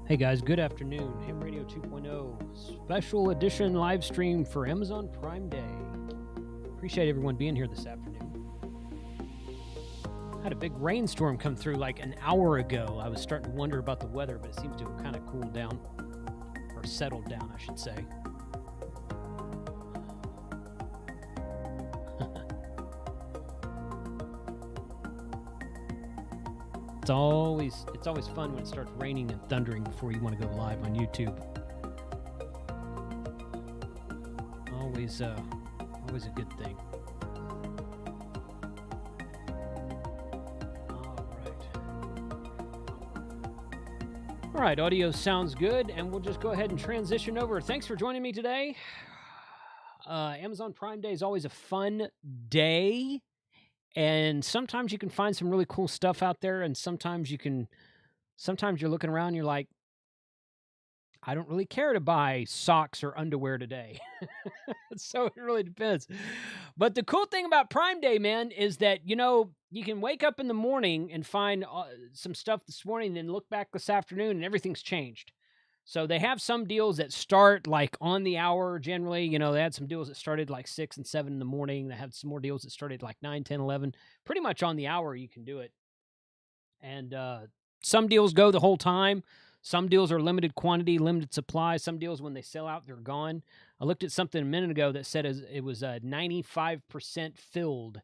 Hey guys, good afternoon. Ham Radio 2.0 special edition live stream for Amazon Prime Day. Appreciate everyone being here this afternoon. Had a big rainstorm come through like an hour ago. I was starting to wonder about the weather, but it seems to have kind of cooled down, or settled down, I should say. It's always fun when it starts raining and thundering before you want to go live on YouTube. Always a good thing. All right, audio sounds good, and we'll just go ahead and transition over. Thanks for joining me today. Amazon Prime Day is always a fun day. And sometimes you can find some really cool stuff out there, and sometimes you're looking around and you're like, I don't really care to buy socks or underwear today. So it really depends. But the cool thing about Prime Day, man, is that, you can wake up in the morning and find some stuff this morning, and then look back this afternoon and everything's changed. So they have some deals that start like on the hour generally. They had some deals that started like 6 and 7 in the morning. They have some more deals that started like 9, 10, 11. Pretty much on the hour you can do it. And some deals go the whole time. Some deals are limited quantity, limited supply. Some deals, when they sell out, they're gone. I looked at something a minute ago that said it was 95% filled.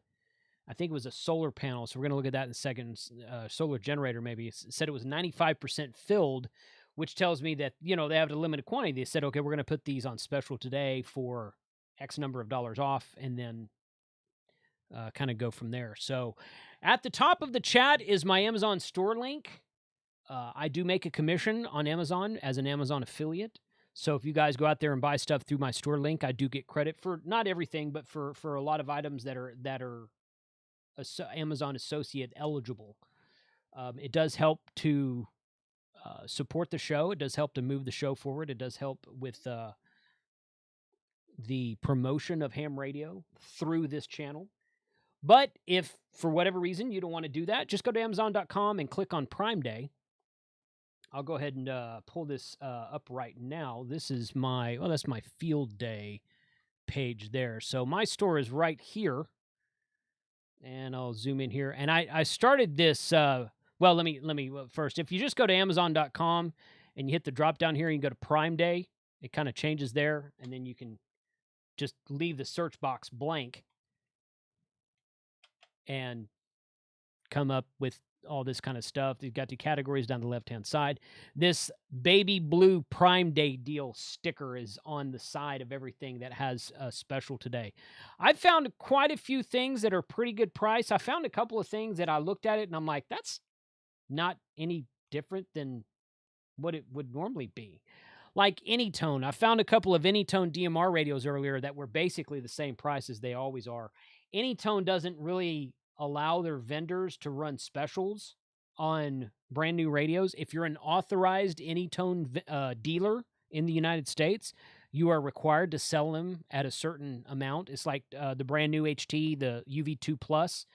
I think it was a solar panel. So we're going to look at that in a second. Solar generator maybe. It said it was 95% filled, which tells me that, they have a limited quantity. They said, okay, we're going to put these on special today for X number of dollars off, and then kind of go from there. So at the top of the chat is my Amazon store link. I do make a commission on Amazon as an Amazon affiliate. So if you guys go out there and buy stuff through my store link, I do get credit for not everything, but for a lot of items that are Amazon associate eligible. It does help to support the show. It does help to move the show forward. It does help with the promotion of ham radio through this channel. But if for whatever reason you don't want to do that, just go to Amazon.com and click on Prime Day. I'll go ahead and pull this up right now. This is that's my field day page there. So my store is right here. And I'll zoom in here. And I started this, well, let me first, if you just go to Amazon.com and you hit the drop down here, you can go to Prime Day. It kind of changes there. And then you can just leave the search box blank and come up with all this kind of stuff. You've got the categories down the left-hand side. This baby blue Prime Day deal sticker is on the side of everything that has a special today. I found quite a few things that are pretty good price. I found a couple of things that I looked at it and I'm like, that's not any different than what it would normally be. Like Anytone. I found a couple of Anytone DMR radios earlier that were basically the same price as they always are. Anytone doesn't really allow their vendors to run specials on brand new radios. If you're an authorized Anytone dealer in the United States, you are required to sell them at a certain amount. It's like the brand new HT, the UV2 Plus.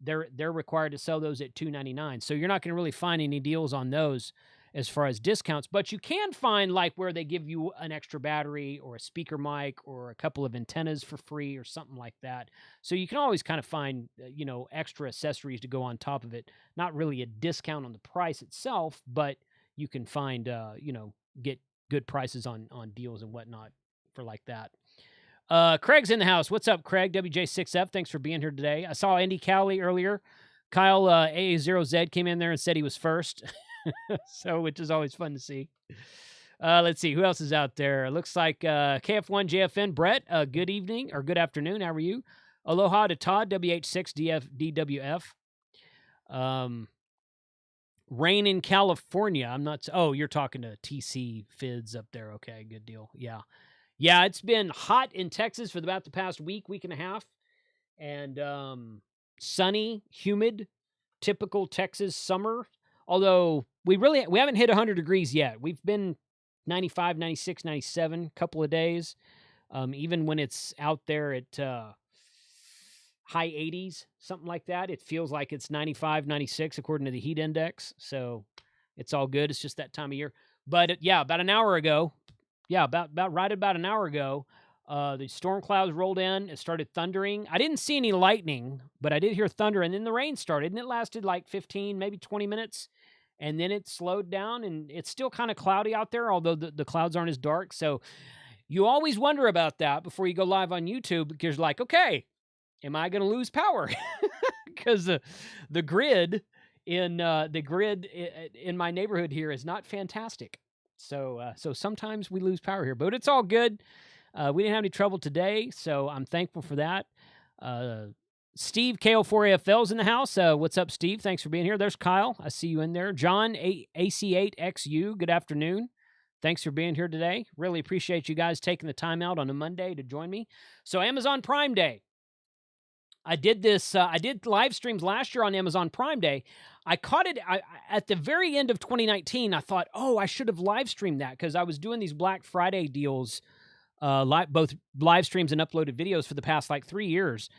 They're required to sell those at $299. So you're not going to really find any deals on those as far as discounts, but you can find like where they give you an extra battery or a speaker mic or a couple of antennas for free or something like that. So you can always kind of find, extra accessories to go on top of it. Not really a discount on the price itself, but you can find, get good prices on deals and whatnot for like that. Craig's in the house. What's up, Craig? WJ6F, thanks for being here today. I saw Andy Cowley earlier. Kyle AA0Z came in there and said he was first. So, which is always fun to see. Let's see who else is out there. Looks like KF1 JFN Brett. Good evening or good afternoon. How are you? Aloha to Todd WH6DWF. Rain in California. I'm not. Oh, you're talking to TC Fids up there. Okay, good deal. Yeah, it's been hot in Texas for about the past week and a half, and sunny, humid, typical Texas summer. Although we haven't hit 100 degrees yet. We've been 95, 96, 97, couple of days. Even when it's out there at high 80s, something like that, it feels like it's 95, 96 according to the heat index. So it's all good. It's just that time of year. But yeah, about an hour ago, about an hour ago, the storm clouds rolled in. It started thundering. I didn't see any lightning, but I did hear thunder, and then the rain started, and it lasted like 15, maybe 20 minutes, and then it slowed down, and it's still kind of cloudy out there, although the clouds aren't as dark. So you always wonder about that before you go live on YouTube, because you're like, okay, am I going to lose power? Because the grid in my neighborhood here is not fantastic. So sometimes we lose power here, but it's all good. We didn't have any trouble today, so I'm thankful for that. Steve KO4AFL's in the house. What's up, Steve? Thanks for being here. There's Kyle. I see you in there. John AC8XU. Good afternoon. Thanks for being here today. Really appreciate you guys taking the time out on a Monday to join me. So Amazon Prime Day. I did this. I did live streams last year on Amazon Prime Day. I caught it at the very end of 2019. I thought, oh, I should have live streamed that because I was doing these Black Friday deals, both live streams and uploaded videos for the past like 3 years.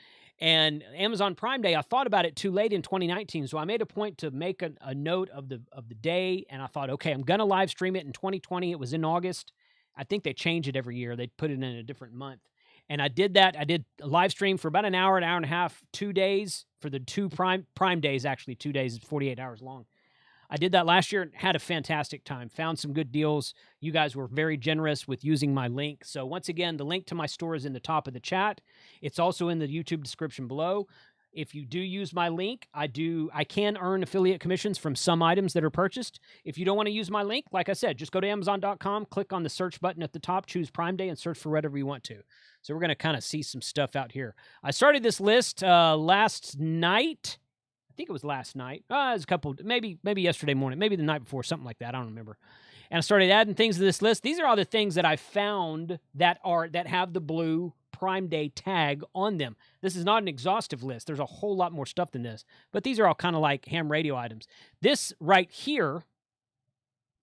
And Amazon Prime Day, I thought about it too late in 2019, so I made a point to make a note of the day. And I thought, okay, I'm gonna live stream it in 2020. It was in August. I think they change it every year. They put it in a different month. And I did that. I did a live stream for about an hour and a half, 2 days for the two prime days, actually 2 days, 48 hours long. I did that last year and had a fantastic time. Found some good deals. You guys were very generous with using my link. So once again, the link to my store is in the top of the chat. It's also in the YouTube description below. If you do use my link, I can earn affiliate commissions from some items that are purchased. If you don't want to use my link, like I said, just go to Amazon.com, click on the search button at the top, choose Prime Day, and search for whatever you want to. So we're going to kind of see some stuff out here. I started this list last night. I think it was last night. It was a couple, maybe yesterday morning, maybe the night before, something like that. I don't remember. And I started adding things to this list. These are all the things that I found that have the blue Prime Day tag on them. This is not an exhaustive list. There's a whole lot more stuff than this. But these are all kind of like ham radio items. This right here,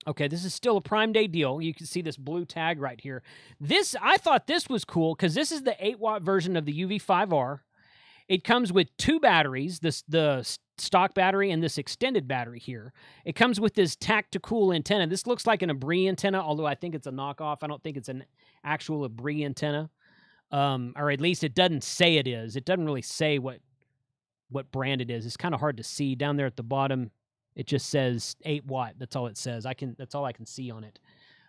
okay, this is still a Prime Day deal. You can see this blue tag right here. I thought this was cool because this is the 8-watt version of the UV5R. It comes with 2 batteries, the stock battery and this extended battery here. It comes with this tactical antenna. This looks like an Abri antenna, although I think it's a knockoff. I don't think it's an actual Abri antenna, or at least it doesn't say it is. It doesn't really say what brand it is. It's kind of hard to see. Down there at the bottom, it just says 8-watt. That's all it says. That's all I can see on it.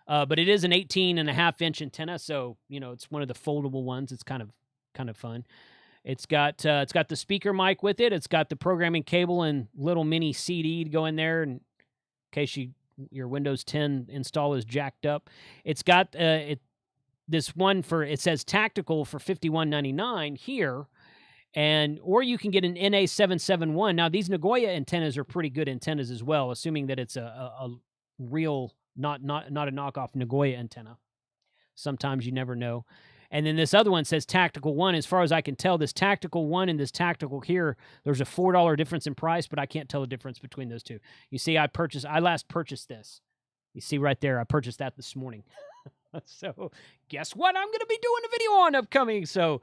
But it is an 18.5-inch antenna, so it's one of the foldable ones. It's kind of fun. It's got the speaker mic with it. It's got the programming cable and little mini CD to go in there in case your Windows 10 install is jacked up. It's got this one it says tactical for $51.99 here, or you can get an NA771. Now these Nagoya antennas are pretty good antennas as well, assuming that it's a real not a knockoff Nagoya antenna. Sometimes you never know. And then this other one says Tactical 1. As far as I can tell, this Tactical 1 and this Tactical here, there's a $4 difference in price, but I can't tell the difference between those two. You see, I last purchased this. You see right there, I purchased that this morning. So guess what I'm going to be doing a video on upcoming. So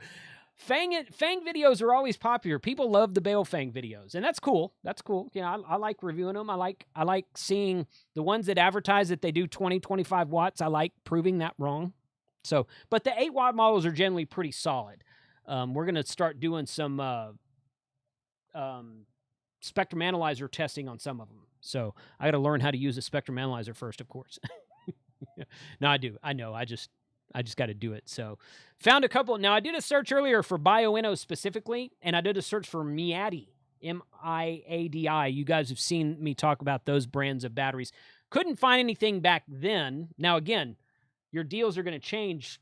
Fang videos are always popular. People love the Baofeng videos, and that's cool. That's cool. I like reviewing them. I like seeing the ones that advertise that they do 20, 25 watts. I like proving that wrong. So, but the 8-watt models are generally pretty solid. We're going to start doing some spectrum analyzer testing on some of them. So I got to learn how to use a spectrum analyzer first, of course. No, I do. I know. I just got to do it. So found a couple. Now I did a search earlier for BioInno specifically, and I did a search for Miadi, M-I-A-D-I. You guys have seen me talk about those brands of batteries. Couldn't find anything back then. Now, again, your deals are going to change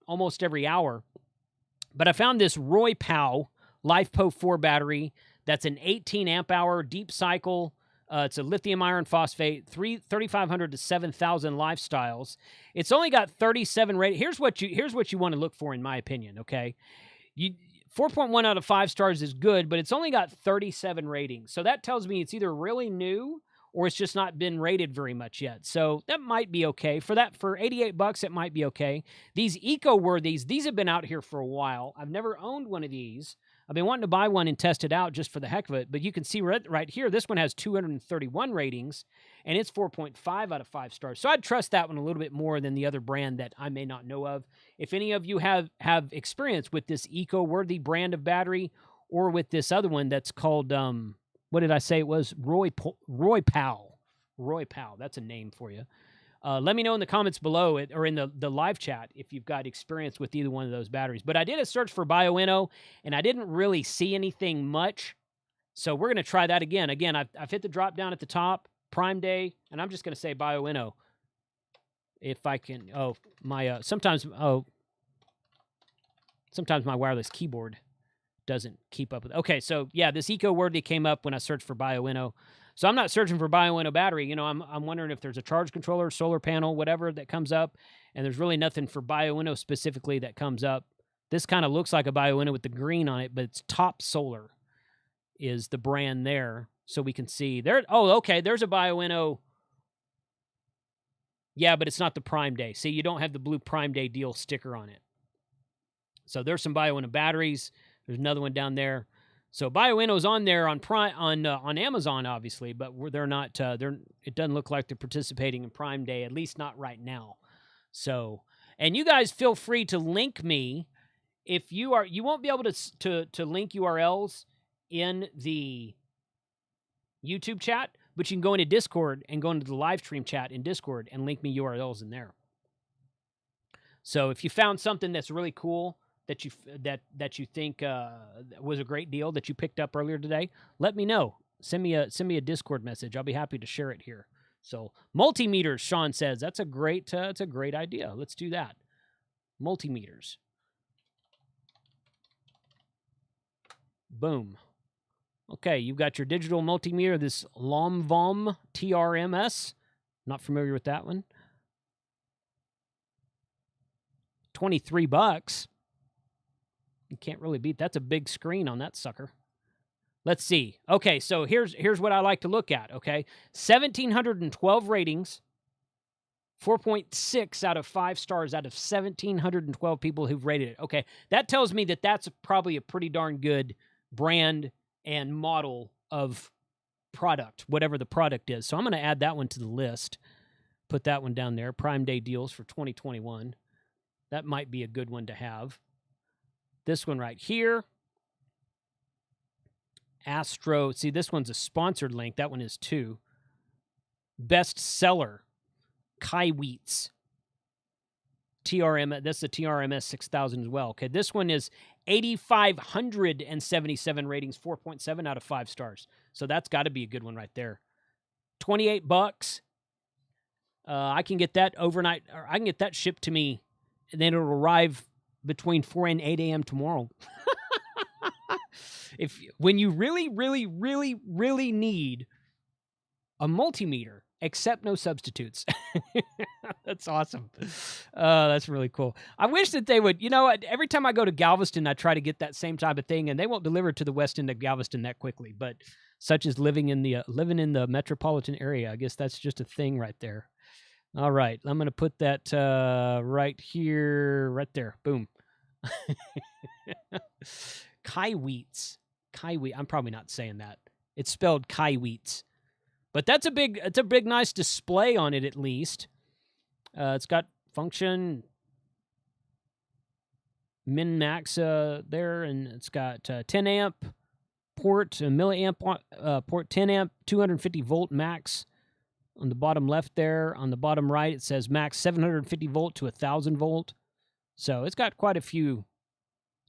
almost every hour. But I found this Roy Pow LiFePo 4 battery that's an 18 amp hour deep cycle. It's a lithium iron phosphate, 3,500 to 7,000 lifestyles. It's only got 37 rating. Here's what you want to look for, in my opinion, okay? 4.1 out of 5 stars is good, but it's only got 37 ratings. So that tells me it's either really new or it's just not been rated very much yet. So that might be okay. For $88, it might be okay. These EcoWorthies, these have been out here for a while. I've never owned one of these, I've been wanting to buy one and test it out just for the heck of it, but you can see right here, this one has 231 ratings, and it's 4.5 out of 5 stars. So I'd trust that one a little bit more than the other brand that I may not know of. If any of you have experience with this eco-worthy brand of battery, or with this other one that's called, what did I say it was? Roy Powell. Roy Powell, that's a name for you. Let me know in the comments below or in the live chat if you've got experience with either one of those batteries. But I did a search for Bioenno, and I didn't really see anything much. So we're going to try that again. Again, I've hit the drop down at the top, Prime Day, and I'm just going to say Bioenno. If I can, sometimes my wireless keyboard doesn't keep up with. Okay, so yeah, this eco-worthy came up when I searched for Bioenno. So I'm not searching for Bioenno battery. You know, I'm wondering if there's a charge controller, solar panel, whatever that comes up, and there's really nothing for Bioenno specifically that comes up. This kind of looks like a Bioenno with the green on it, but it's Top Solar is the brand there. So we can see there. Oh, okay, there's a Bioenno. Yeah, but it's not the Prime Day. See, you don't have the blue Prime Day deal sticker on it. So there's some Bioenno batteries. There's another one down there. So Bioenno's on there on Amazon, obviously, but they're not. It doesn't look like they're participating in Prime Day, at least not right now. So, and you guys feel free to link me if you are. You won't be able to link URLs in the YouTube chat, but you can go into Discord and go into the live stream chat in Discord and link me URLs in there. So if you found something that's really cool that you think was a great deal that you picked up earlier today, let me know. Send me a Discord message. I'll be happy to share it here. So Multimeters, Sean says that's a great idea. Let's do that. Multimeters. Boom. Okay, you've got your digital multimeter. This Lomvom TRMS. Not familiar with that one. $23. You can't really beat. That's a big screen on that sucker. Let's see. Okay, so here's what I like to look at, okay? 1,712 ratings, 4.6 out of 5 stars out of 1,712 people who've rated it. Okay, that tells me that that's probably a pretty darn good brand and model of product, whatever the product is. So I'm going to add that one to the list. Put that one down there. Prime Day deals for 2021. That might be a good one to have. This one right here. Astro. See, this one's a sponsored link. That one is too. Best seller. Kaiweets. TRM. That's the TRMS 6000 as well. Okay, this one is 8,577 ratings, 4.7 out of 5 stars. So that's got to be a good one right there. $28. I can get that overnight, or I can get that shipped to me, and then it'll arrive between 4 and 8 a.m. tomorrow. When you really, really, really, really need a multimeter, accept no substitutes. That's awesome. That's really cool. I wish that they would, you know, every time I go to Galveston, I try to get that same type of thing, and they won't deliver to the west end of Galveston that quickly. But such as living in the metropolitan area, I guess that's just a thing right there. All right, I'm going to put that right here, right there. Boom. Kaiweets. I'm probably not saying that. It's spelled Kaiweets. But it's a big, nice display on it at least. It's got function, min max there, and it's got 10 amp port, a milliamp port, 10 amp, 250 volt max. On the bottom left there, on the bottom right, it says max 750 volt to 1,000 volt. So it's got quite a few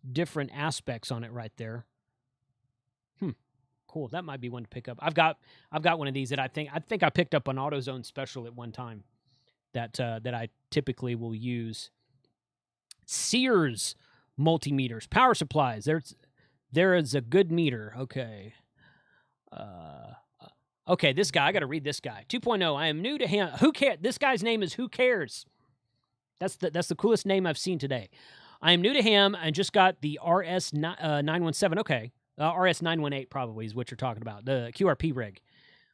different aspects on it right there. Cool. That might be one to pick up. I've got one of these that I think I picked up on AutoZone Special at one time. That I typically will use. Sears multimeters, power supplies. There is a good meter. Okay. Okay, this guy, I got to read this guy. 2.0, I am new to him. Who cares? This guy's name is Who Cares? That's the coolest name I've seen today. I am new to him and just got the RS917. Okay, RS918 probably is what you're talking about, the QRP rig.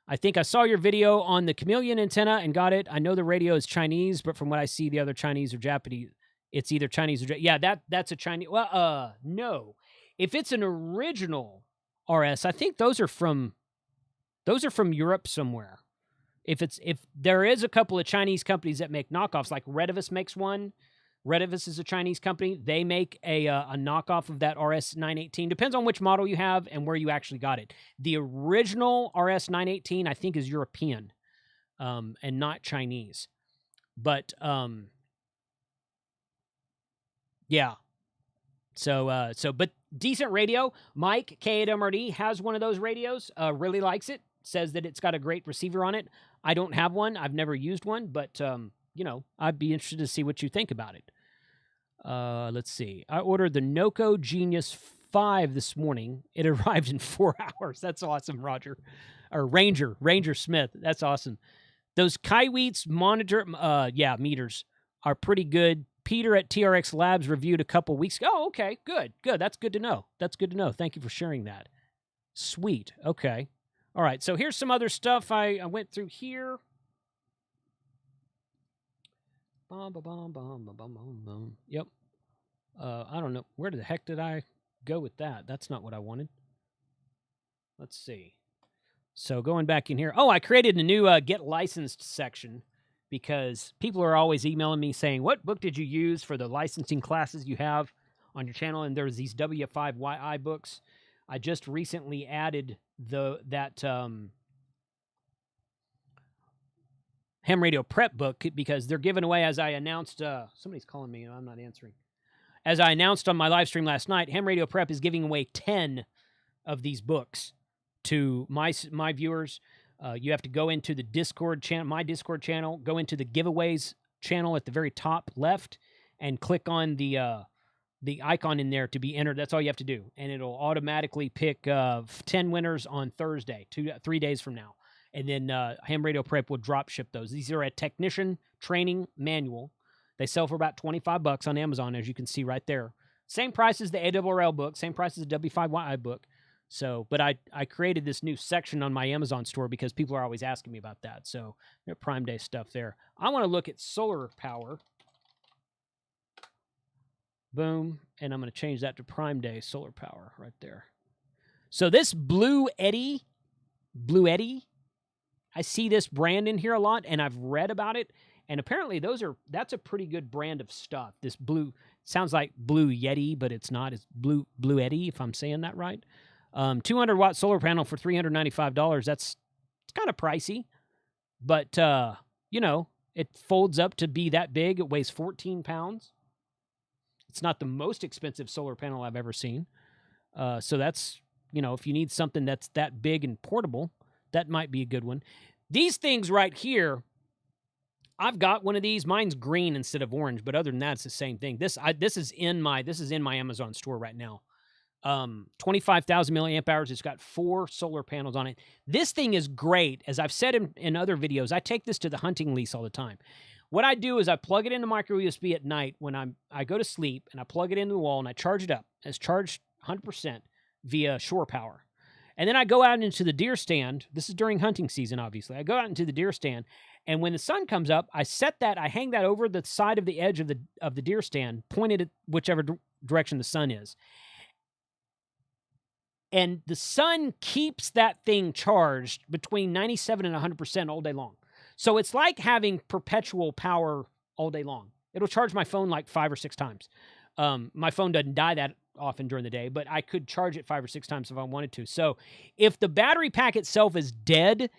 I think I saw your video on the Chameleon antenna and got it. I know the radio is Chinese, but from what I see, the other Chinese or Japanese, it's either Chinese or yeah, that's a Chinese. Well, no, If it's an original RS, I think those are from Europe somewhere. If there is a couple of Chinese companies that make knockoffs, like Redivus makes one. Redivus is a Chinese company. They make a knockoff of that RS 918. Depends on which model you have and where you actually got it. The original RS 918, I think, is European and not Chinese. But yeah. But decent radio. Mike, K8MRD, has one of those radios. Really likes it. Says that it's got a great receiver on it. I don't have one. I've never used one, but you know, I'd be interested to see what you think about it. Let's see. I ordered the Noco Genius 5 this morning. It arrived in 4 hours. That's awesome, Roger. Or Ranger Smith. That's awesome. Those Kaiweets monitor, meters are pretty good. Peter at TRX Labs reviewed a couple weeks ago. Oh, okay. Good. That's good to know. Thank you for sharing that. Sweet. Okay. All right. So here's some other stuff I went through here. Yep. I don't know. Where the heck did I go with that? That's not what I wanted. Let's see. So going back in here. Oh, I created a new Get Licensed section because people are always emailing me saying, what book did you use for the licensing classes you have on your channel? And there's these W5YI books. I just recently added that ham radio prep book because they're giving away, as I announced. Somebody's calling me and I'm not answering. As I announced on my live stream last night, Ham Radio Prep is giving away 10 of these books to my viewers. You have to go into the Discord channel, my Discord channel, go into the giveaways channel at the very top left, and click on the icon in there to be entered. That's all you have to do, and it'll automatically pick 10 winners on Thursday, 3 days from now. And then Ham Radio Prep will drop ship those. These are a technician training manual. They sell for about $25 on Amazon, as you can see right there. Same price as the ARRL book, same price as the W5YI book. So, but I created this new section on my Amazon store because people are always asking me about that. So, Prime Day stuff there. I want to look at solar power. Boom. And I'm going to change that to Prime Day solar power right there. So this Blue Eddy, I see this brand in here a lot, and I've read about it. And apparently that's a pretty good brand of stuff. This blue, sounds like Blue Yeti, but it's not. It's Blue Eddy, if I'm saying that right. 200-watt solar panel for $395. It's kind of pricey, but, you know, it folds up to be that big. It weighs 14 pounds. It's not the most expensive solar panel I've ever seen. So that's, you know, if you need something that's that big and portable, that might be a good one. These things right here, I've got one of these. Mine's green instead of orange, but other than that, it's the same thing. This is in my Amazon store right now. 25,000 milliamp hours. It's got 4 solar panels on it. This thing is great. As I've said in other videos, I take this to the hunting lease all the time. What I do is I plug it into micro USB at night when I go to sleep, and I plug it into the wall and I charge it up. It's charged 100% via shore power. And then I go out into the deer stand. This is during hunting season, obviously. I go out into the deer stand, and when the sun comes up, I hang that over the side of the edge of the deer stand, pointed at whichever direction the sun is. And the sun keeps that thing charged between 97 and 100% all day long. So it's like having perpetual power all day long. It'll charge my phone like 5 or 6 times. My phone doesn't die that often during the day, but I could charge it 5 or 6 times if I wanted to. So if the battery pack itself is dead,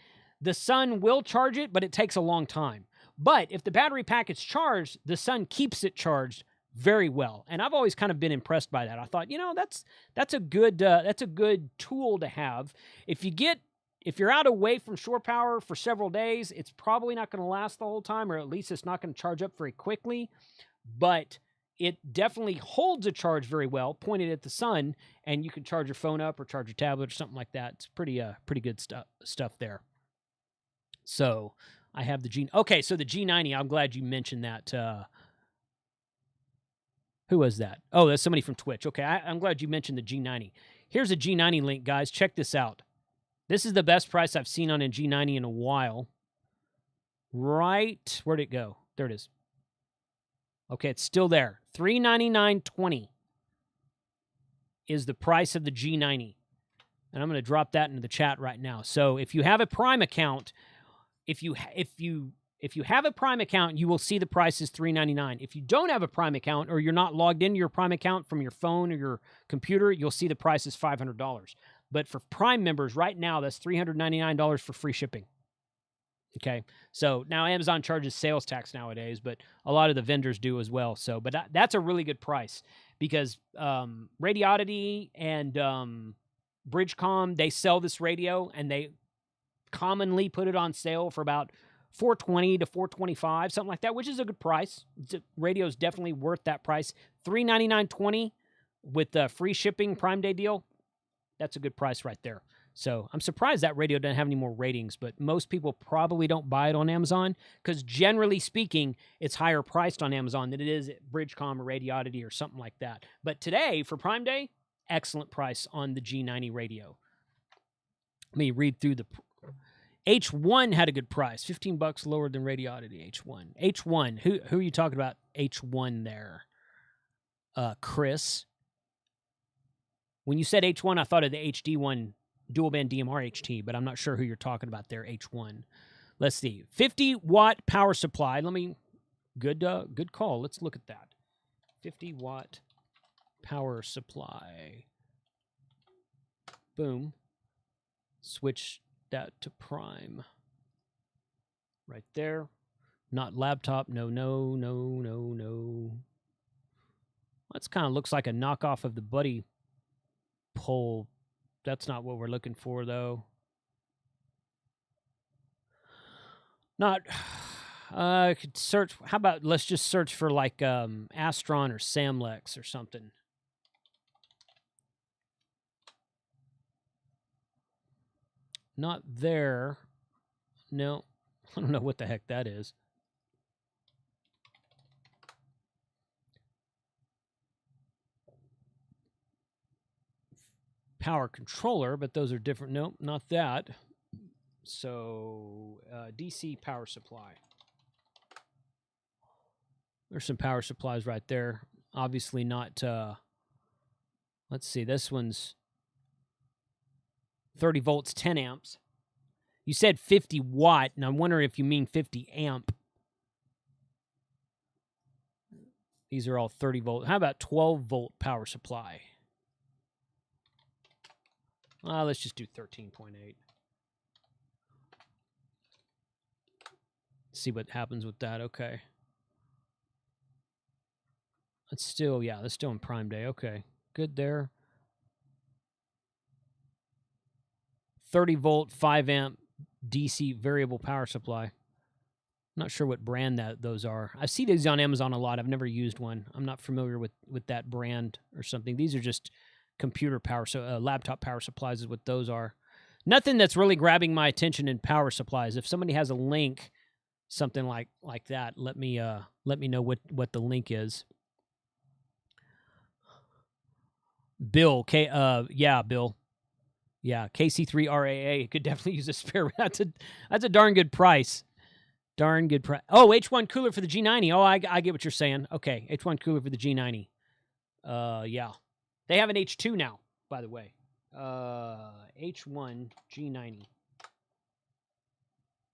the sun will charge it, but it takes a long time. But if the battery pack is charged, the sun keeps it charged very well. And I've always kind of been impressed by that. I thought, you know, that's a good tool to have. If you're out away from shore power for several days, it's probably not going to last the whole time, or at least it's not going to charge up very quickly. But it definitely holds a charge very well, pointed at the sun, and you can charge your phone up or charge your tablet or something like that. It's pretty good stuff there. So I have the so the G90. I'm glad you mentioned that. Who was that? Oh, that's somebody from Twitch. Okay, I'm glad you mentioned the G90. Here's a G90 link, guys. Check this out. This is the best price I've seen on a G90 in a while. Right, where'd it go? There it is. Okay, it's still there. $399.20 is the price of the G90. And I'm going to drop that into the chat right now. So if you have a Prime account, if you have a Prime account, you will see the price is $399. If you don't have a Prime account or you're not logged into your Prime account from your phone or your computer, you'll see the price is $500. But for Prime members right now, that's $399 for free shipping. Okay, so now Amazon charges sales tax nowadays, but a lot of the vendors do as well. So, but that's a really good price because Radioddity and Bridgecom, they sell this radio and they commonly put it on sale for about $420 to $425, something like that, which is a good price. Radio is definitely worth that price. $399.20 with the free shipping Prime Day deal. That's a good price right there. So I'm surprised that radio doesn't have any more ratings, but most people probably don't buy it on Amazon because generally speaking, it's higher priced on Amazon than it is at Bridgecom or Radioddity or something like that. But today, for Prime Day, excellent price on the G90 radio. Let me read through the... H1 had a good price, $15 lower than Radioddity. H1. Who are you talking about? H1 there, Chris. When you said H1, I thought of the HD one, dual band DMR HT, but I'm not sure who you're talking about there. H1. Let's see, 50-watt power supply. Good call. Let's look at that. 50-watt power supply. Boom. Switch that to Prime. Right there. Not laptop. No. That's kind of looks like a knockoff of the Buddy pole. That's not what we're looking for, though. Not... I could search... How about let's just search for, like, Astron or Samlex or something. Not there. No. I don't know what the heck that is. Power controller, but those are different. Nope, not that. So, DC power supply. There's some power supplies right there. Obviously not, let's see, this one's 30 volts, 10 amps. You said 50 watt, and I'm wondering if you mean 50 amp. These are all 30 volt. How about 12 volt power supply? Let's just do 13.8. See what happens with that. Okay. That's still, yeah, that's still in Prime Day. Okay. Good there. 30 volt, 5 amp DC variable power supply. I'm not sure what brand those are. I see these on Amazon a lot. I've never used one. I'm not familiar with that brand or something. These are just computer power, so laptop power supplies is what those are. Nothing that's really grabbing my attention in power supplies. If somebody has a link, something like that, let me know what the link is. Bill, yeah, Bill. Yeah, KC3RAA could definitely use a spare. That's a darn good price. Darn good price. Oh, H1 cooler for the G90. Oh, I get what you're saying. Okay, H1 cooler for the G90. Yeah. They have an H2 now, by the way. H1 G90.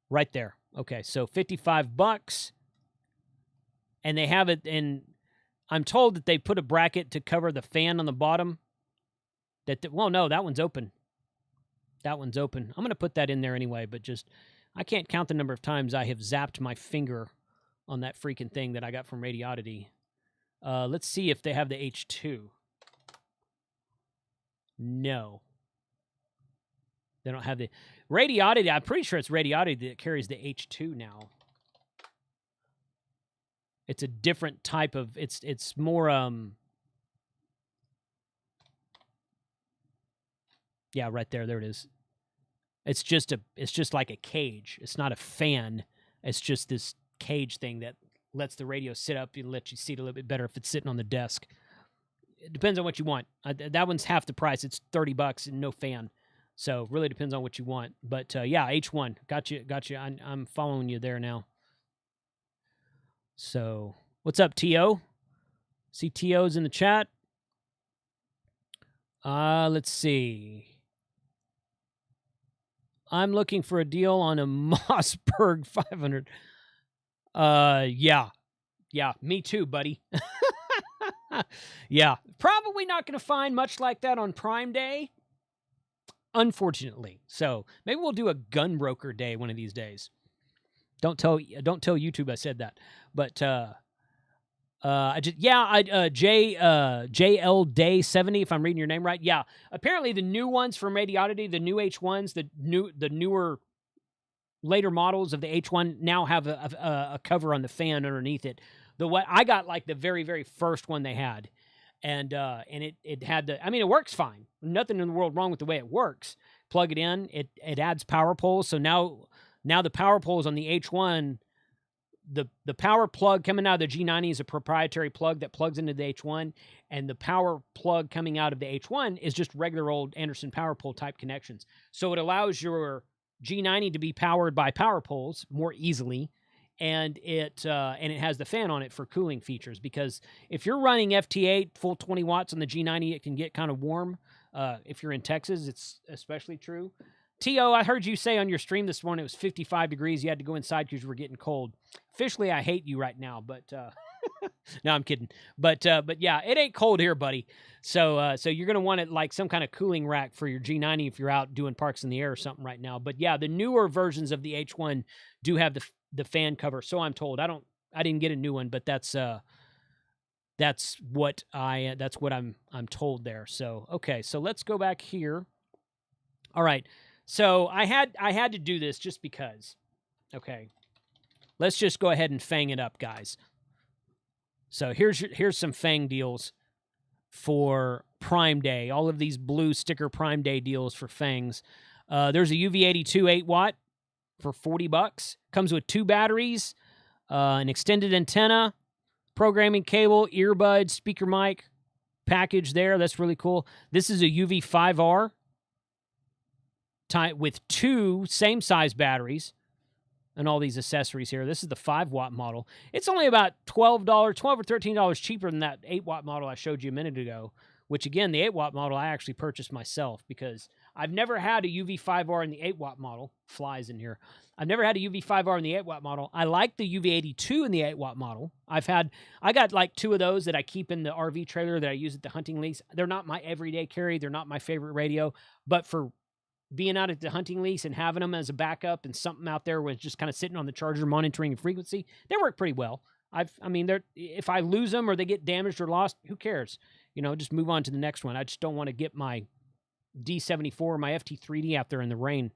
Right there. Okay, so $55. And they have it in... I'm told that they put a bracket to cover the fan on the bottom. Well, no, that one's open. That one's open. I'm going to put that in there anyway, but just... I can't count the number of times I have zapped my finger on that freaking thing that I got from Radioddity. Let's see if they have the H2. No. They don't have the... Radioddity, I'm pretty sure it's Radioddity that carries the H2 now. It's a different type of... It's more... Yeah, right there. There it is. It's just like a cage. It's not a fan. It's just this cage thing that lets the radio sit up and let you see it a little bit better if it's sitting on the desk. It depends on what you want. That one's half the price. It's $30 and no fan. So really depends on what you want. But yeah, H1. Got you. I'm following you there now. So what's up, T.O.? See T.O.'s in the chat. Let's see. I'm looking for a deal on a Mossberg 500. Yeah, me too, buddy. Yeah, probably not going to find much like that on Prime Day, unfortunately. So maybe we'll do a gun broker day one of these days. Don't tell YouTube I said that. But JL Day 70, if I'm reading your name right. Yeah, apparently the new ones from Radiodity, the new H1s, the newer later models of the H1 now have a cover on the fan underneath it. I got like the very, very first one they had, and it had I mean, it works fine. Nothing in the world wrong with the way it works. Plug it in, it adds power poles. So now the power poles on the H1, the power plug coming out of the G90 is a proprietary plug that plugs into the H1, and the power plug coming out of the H1 is just regular old Anderson power pole type connections. So it allows your G90 to be powered by power poles more easily, and it has the fan on it for cooling features, because if you're running FT8 full 20 watts on the G90, it can get kind of warm. If you're in Texas, it's especially true. T.O., I heard you say on your stream this morning it was 55 degrees. You had to go inside because you were getting cold. Officially, I hate you right now, but no, I'm kidding. But yeah, it ain't cold here, buddy. So you're gonna want it like some kind of cooling rack for your G90 if you're out doing parks in the air or something right now. But yeah, the newer versions of the H1 do have the fan cover. So I'm told. I didn't get a new one, but that's what I'm told there. So okay, so let's go back here. All right. So I had to do this just because. Okay. Let's just go ahead and fang it up, guys. So here's some fang deals for Prime Day. All of these blue sticker Prime Day deals for fangs. There's a UV82 8 watt for $40. Comes with 2 batteries, an extended antenna, programming cable, earbuds, speaker mic package there. That's really cool. This is a UV5R with 2 same size batteries and all these accessories here. This is the 5 watt model. It's only about $12 or $13 cheaper than that 8 watt model I showed you a minute ago, which again, the 8 watt model I actually purchased myself because I've never had a UV5R in the 8 watt model. Flies in here. I've never had a UV5R in the 8 watt model. I like the UV82 in the 8 watt model. I got like 2 of those that I keep in the RV trailer that I use at the hunting lease. They're not my everyday carry. They're not my favorite radio, but for being out at the hunting lease and having them as a backup and something out there was just kind of sitting on the charger monitoring frequency, they work pretty well. If I lose them or they get damaged or lost, who cares? Just move on to the next one. I just don't want to get my D74 or my FT3D out there in the rain.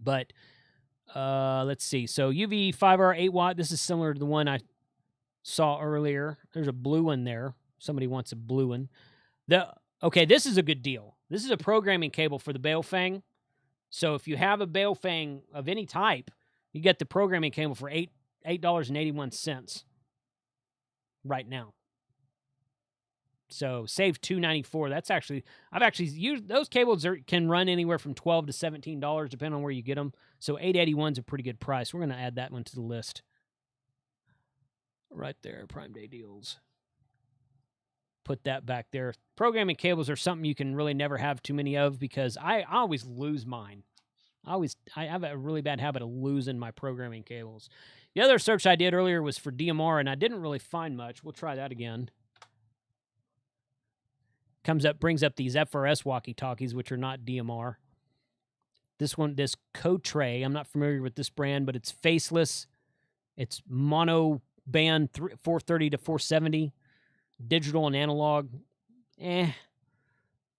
But let's see. So UV5R 8 watt. This is similar to the one I saw earlier. There's a blue one there. Somebody wants a blue one. Okay, this is a good deal. This is a programming cable for the Baofeng. So if you have a Baofeng of any type, you get the programming cable for $8.81 right now. So save $2.94. That's actually, I've actually used those cables can run anywhere from $12 to $17 depending on where you get them. So $8.81 is a pretty good price. We're going to add that one to the list. Right there, Prime Day deals. Put that back there. Programming cables are something you can really never have too many of because I always lose mine. I have a really bad habit of losing my programming cables. The other search I did earlier was for DMR, and I didn't really find much. We'll try that again. Brings up these Frs Walkie-Talkies, which are not DMR. This Cotre, I'm not familiar with this brand, but it's faceless. It's mono band 430 to 470. Digital and analog,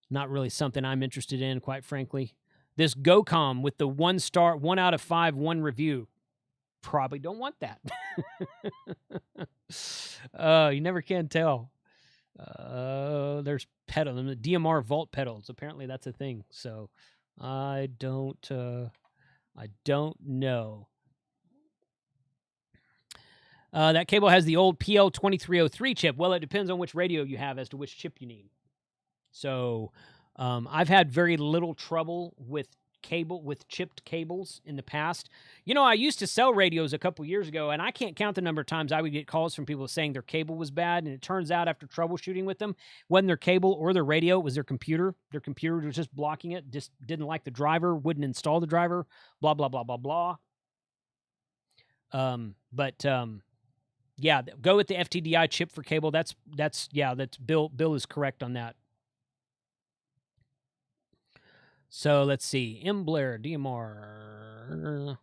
not really something I'm interested in, quite frankly. This GoCom with the 1 star, 1 out of 5, 1 review. Probably don't want that. You never can tell. There's pedal, the DMR Vault pedals. Apparently that's a thing. So I don't know. That cable has the old PL2303 chip. Well, it depends on which radio you have as to which chip you need. So I've had very little trouble with chipped cables in the past. You know, I used to sell radios a couple years ago, and I can't count the number of times I would get calls from people saying their cable was bad, and it turns out after troubleshooting with them, wasn't their cable or their radio, it was their computer. Their computer was just blocking it, just didn't like the driver, wouldn't install the driver, blah, blah, blah, blah, blah. Yeah, go with the FTDI chip for cable. That's Bill is correct on that. So let's see. M. Blair, DMR.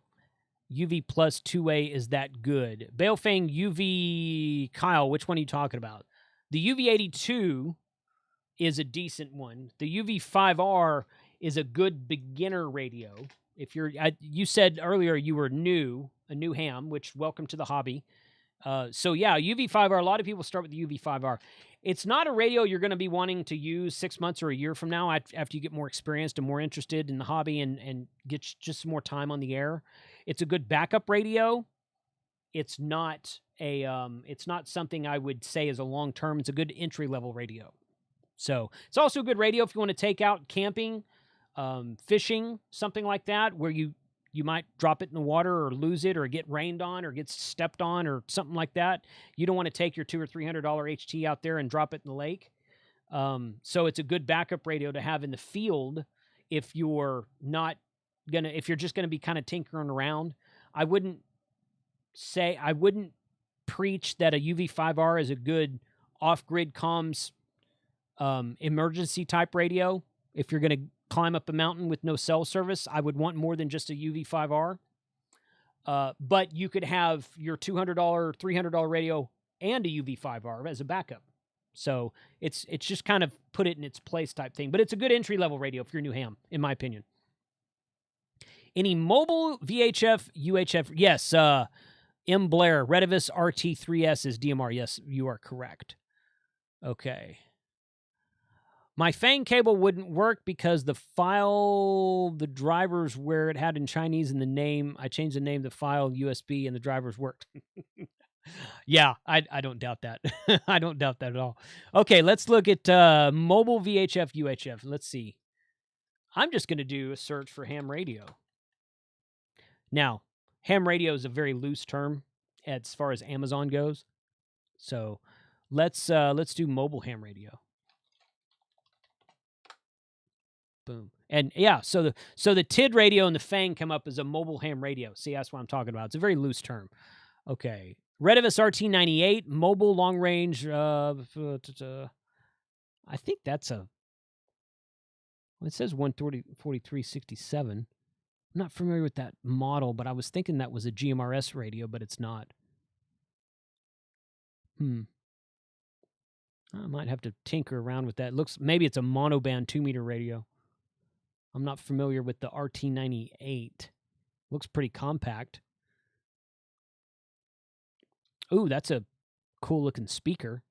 UV plus 2A, is that good? Baofeng UV, Kyle, which one are you talking about? The UV82 is a decent one. The UV5R is a good beginner radio. If you said earlier you were a new ham, which welcome to the hobby. So yeah, UV5R, a lot of people start with the UV5R. It's not a radio you're going to be wanting to use 6 months or a year from now after you get more experienced and more interested in the hobby and get just some more time on the air. It's a good backup radio. It's not something I would say is a long-term. It's a good entry-level radio. So it's also a good radio if you want to take out camping, fishing, something like that, where you might drop it in the water or lose it or get rained on or get stepped on or something like that. You don't want to take your $200 or $300 HT out there and drop it in the lake. So it's a good backup radio to have in the field if you're just going to be kind of tinkering around. I wouldn't preach that a UV5R is a good off-grid comms emergency type radio. If you're going to climb up a mountain with no cell service, I would want more than just a UV5R. But you could have your $200, $300 radio and a UV5R as a backup. So it's just kind of put it in its place type thing. But it's a good entry-level radio if you're a new ham, in my opinion. Any mobile VHF, UHF? Yes, M. Blair, Redivus RT3S is DMR. Yes, you are correct. Okay. My Fang cable wouldn't work because the drivers where it had in Chinese in the name, I changed the name, the file USB, and the drivers worked. Yeah, I don't doubt that. I don't doubt that at all. Okay, let's look at mobile VHF, UHF. Let's see. I'm just going to do a search for ham radio. Now, ham radio is a very loose term as far as Amazon goes. So let's do mobile ham radio. Boom. And yeah, so the TID radio and the Fang come up as a mobile ham radio. See, that's what I'm talking about. It's a very loose term. Okay. Redivus RT98, mobile long range. I think that's it says 14367. I'm not familiar with that model, but I was thinking that was a GMRS radio, but it's not. I might have to tinker around with that. Maybe it's a monoband 2-meter radio. I'm not familiar with the RT98. Looks pretty compact. Ooh, that's a cool looking speaker.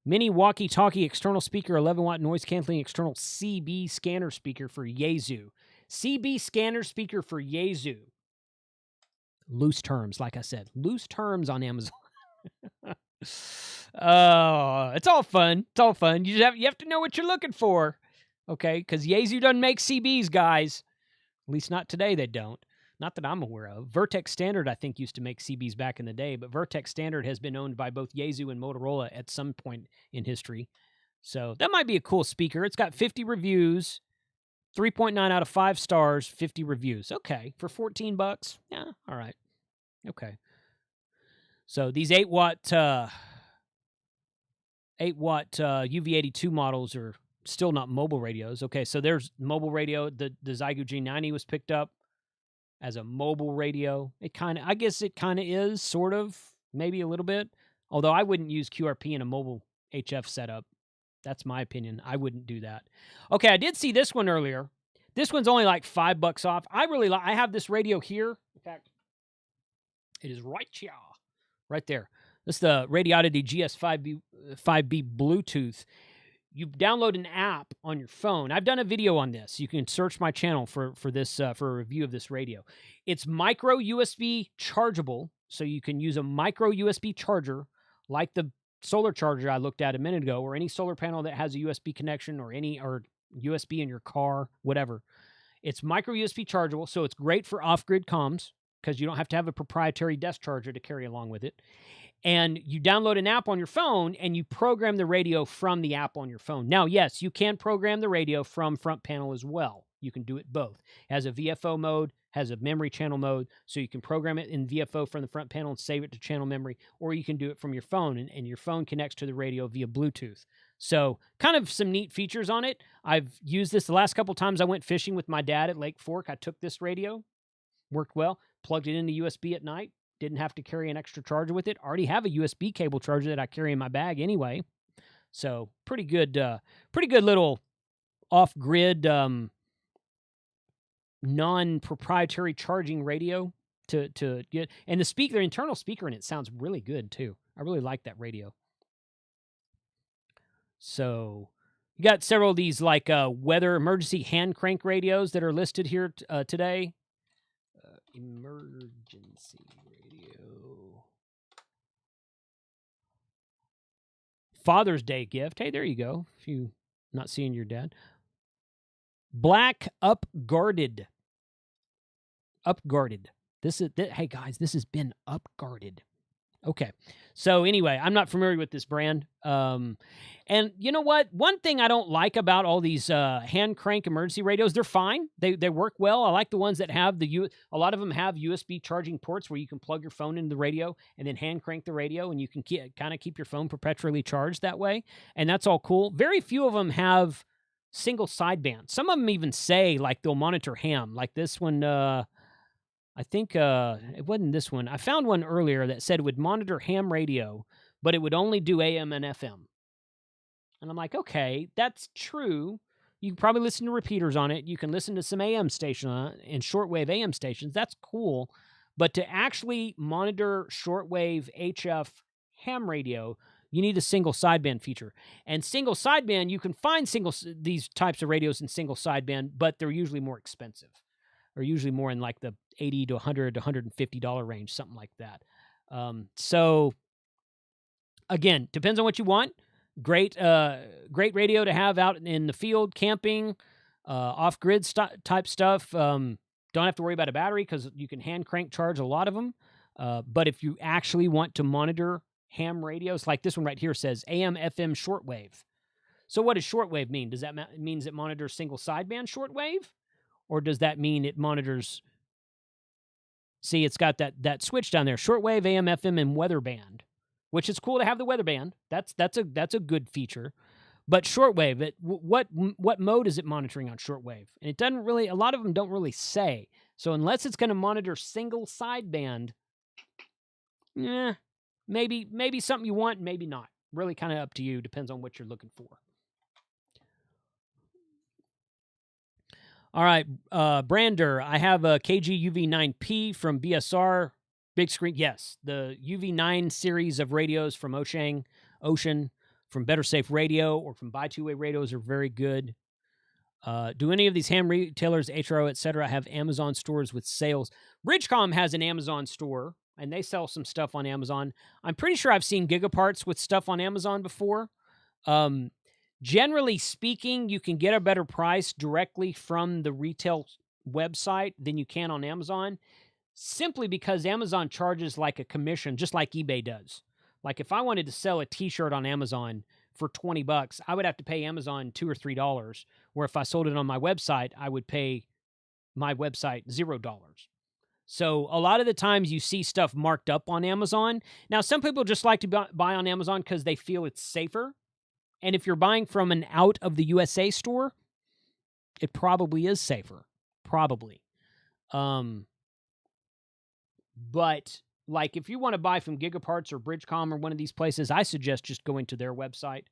Mini walkie-talkie external speaker, 11-watt noise canceling external CB scanner speaker for Yaesu. CB scanner speaker for Yaesu. Loose terms, like I said. Loose terms on Amazon. Oh, it's all fun. It's all fun. You have to know what you're looking for. Okay, because Yaesu doesn't make CBs, guys. At least not today, they don't. Not that I'm aware of. Vertex Standard, I think, used to make CBs back in the day, but Vertex Standard has been owned by both Yaesu and Motorola at some point in history. So that might be a cool speaker. It's got 50 reviews, 3.9 out of 5 stars, 50 reviews. Okay, for $14. Yeah, all right. Okay. So these 8-watt UV82 models are still not mobile radios. Okay, so there's mobile radio. The Zygo G90 was picked up as a mobile radio. I guess it kind of is, sort of, maybe a little bit. Although I wouldn't use QRP in a mobile HF setup. That's my opinion. I wouldn't do that. Okay, I did see this one earlier. This one's only like $5 off. I have this radio here. In fact, it is right here. Right there. This is the Radioddity GS5B Bluetooth. You download an app on your phone. I've done a video on this. You can search my channel for a review of this radio. It's micro USB chargeable, so you can use a micro USB charger like the solar charger I looked at a minute ago, or any solar panel that has a USB connection, or USB in your car, whatever. It's micro USB chargeable, so it's great for off-grid comms because you don't have to have a proprietary desk charger to carry along with it. And you download an app on your phone, and you program the radio from the app on your phone. Now, yes, you can program the radio from front panel as well. You can do it both. It has a VFO mode, has a memory channel mode, so you can program it in VFO from the front panel and save it to channel memory, or you can do it from your phone, and your phone connects to the radio via Bluetooth. So kind of some neat features on it. I've used this the last couple times I went fishing with my dad at Lake Fork. I took this radio, worked well, plugged it into USB at night, didn't have to carry an extra charger with it. Already have a USB cable charger that I carry in my bag anyway. So pretty good little off-grid, non-proprietary charging radio to get. And the internal speaker in it sounds really good too. I really like that radio. So you got several of these like weather emergency hand crank radios that are listed here today. Emergency radio. Father's Day gift. Hey, there you go. If you not seeing your dad. Black upguarded. Upguarded. Hey guys, this has been upguarded. Okay. So anyway, I'm not familiar with this brand. And you know what? One thing I don't like about all these hand crank emergency radios, they're fine. They work well. I like the ones that have a lot of them have USB charging ports where you can plug your phone into the radio and then hand crank the radio, and you can kind of keep your phone perpetually charged that way. And that's all cool. Very few of them have single sideband. Some of them even say like they'll monitor ham. Like this one, I think it wasn't this one. I found one earlier that said it would monitor ham radio, but it would only do AM and FM. And I'm like, okay, that's true. You can probably listen to repeaters on it. You can listen to some AM station on it and shortwave AM stations. That's cool. But to actually monitor shortwave HF ham radio, you need a single sideband feature. And single sideband, you can find these types of radios in single sideband, but they're usually more expensive. Or usually more in like the $80 to $100 to $150 range, something like that. So again, depends on what you want. Great radio to have out in the field, camping, off-grid type stuff. Don't have to worry about a battery because you can hand crank charge a lot of them. But if you actually want to monitor ham radios, like this one right here says AM, FM shortwave. So what does shortwave mean? Does that means it monitors single sideband shortwave? Or does that mean it monitors? See, it's got that switch down there: shortwave, AM, FM, and weather band, which is cool to have the weather band. That's a good feature. But shortwave, what mode is it monitoring on shortwave? And it doesn't really. A lot of them don't really say. So unless it's going to monitor single sideband, maybe something you want, maybe not. Really, kind of up to you. Depends on what you're looking for. All right, Brander, I have a KG UV9P from BSR. Big screen, yes. The UV9 series of radios from Ocean, from Better Safe Radio, or from Buy Two Way Radios are very good. Do any of these ham retailers, HRO, etc., have Amazon stores with sales? Bridgecom has an Amazon store, and they sell some stuff on Amazon. I'm pretty sure I've seen Gigaparts with stuff on Amazon before. Generally speaking, you can get a better price directly from the retail website than you can on Amazon, simply because Amazon charges like a commission, just like eBay does. Like if I wanted to sell a t-shirt on Amazon for $20, I would have to pay Amazon $2 or $3, where if I sold it on my website, I would pay my website $0. So a lot of the times you see stuff marked up on Amazon. Now, some people just like to buy on Amazon because they feel it's safer. And if you're buying from an out of the USA store, it probably is safer. Probably. But like if you want to buy from Gigaparts or Bridgecom or one of these places, I suggest just going to their website.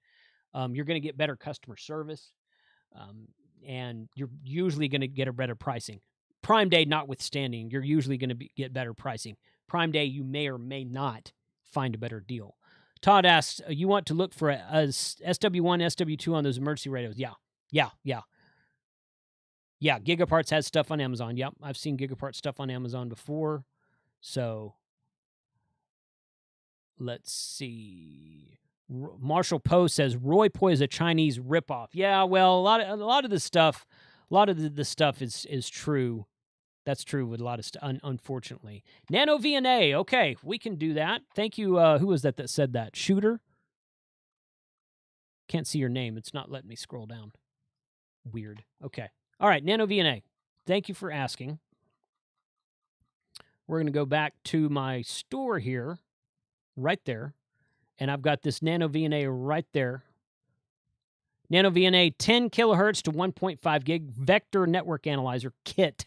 You're going to get better customer service. And you're usually going to get a better pricing. Prime Day notwithstanding, you're usually going to get better pricing. Prime Day, you may or may not find a better deal. Todd asks, you want to look for a SW1, SW2 on those emergency radios? Yeah. Gigaparts has stuff on Amazon. Yep, I've seen Gigaparts stuff on Amazon before. So, let's see. Marshall Poe says, Roy Poi is a Chinese ripoff. Yeah, well, a lot of this stuff, A lot of the stuff is true. That's true with a lot of stuff, unfortunately. Nano VNA, okay, we can do that. Thank you. Who was that said that? Shooter? Can't see your name. It's not letting me scroll down. Weird. Okay. All right, Nano VNA. Thank you for asking. We're going to go back to my store here, right there, and I've got this Nano VNA right there. Nano VNA 10 kilohertz to 1.5 gig vector network analyzer kit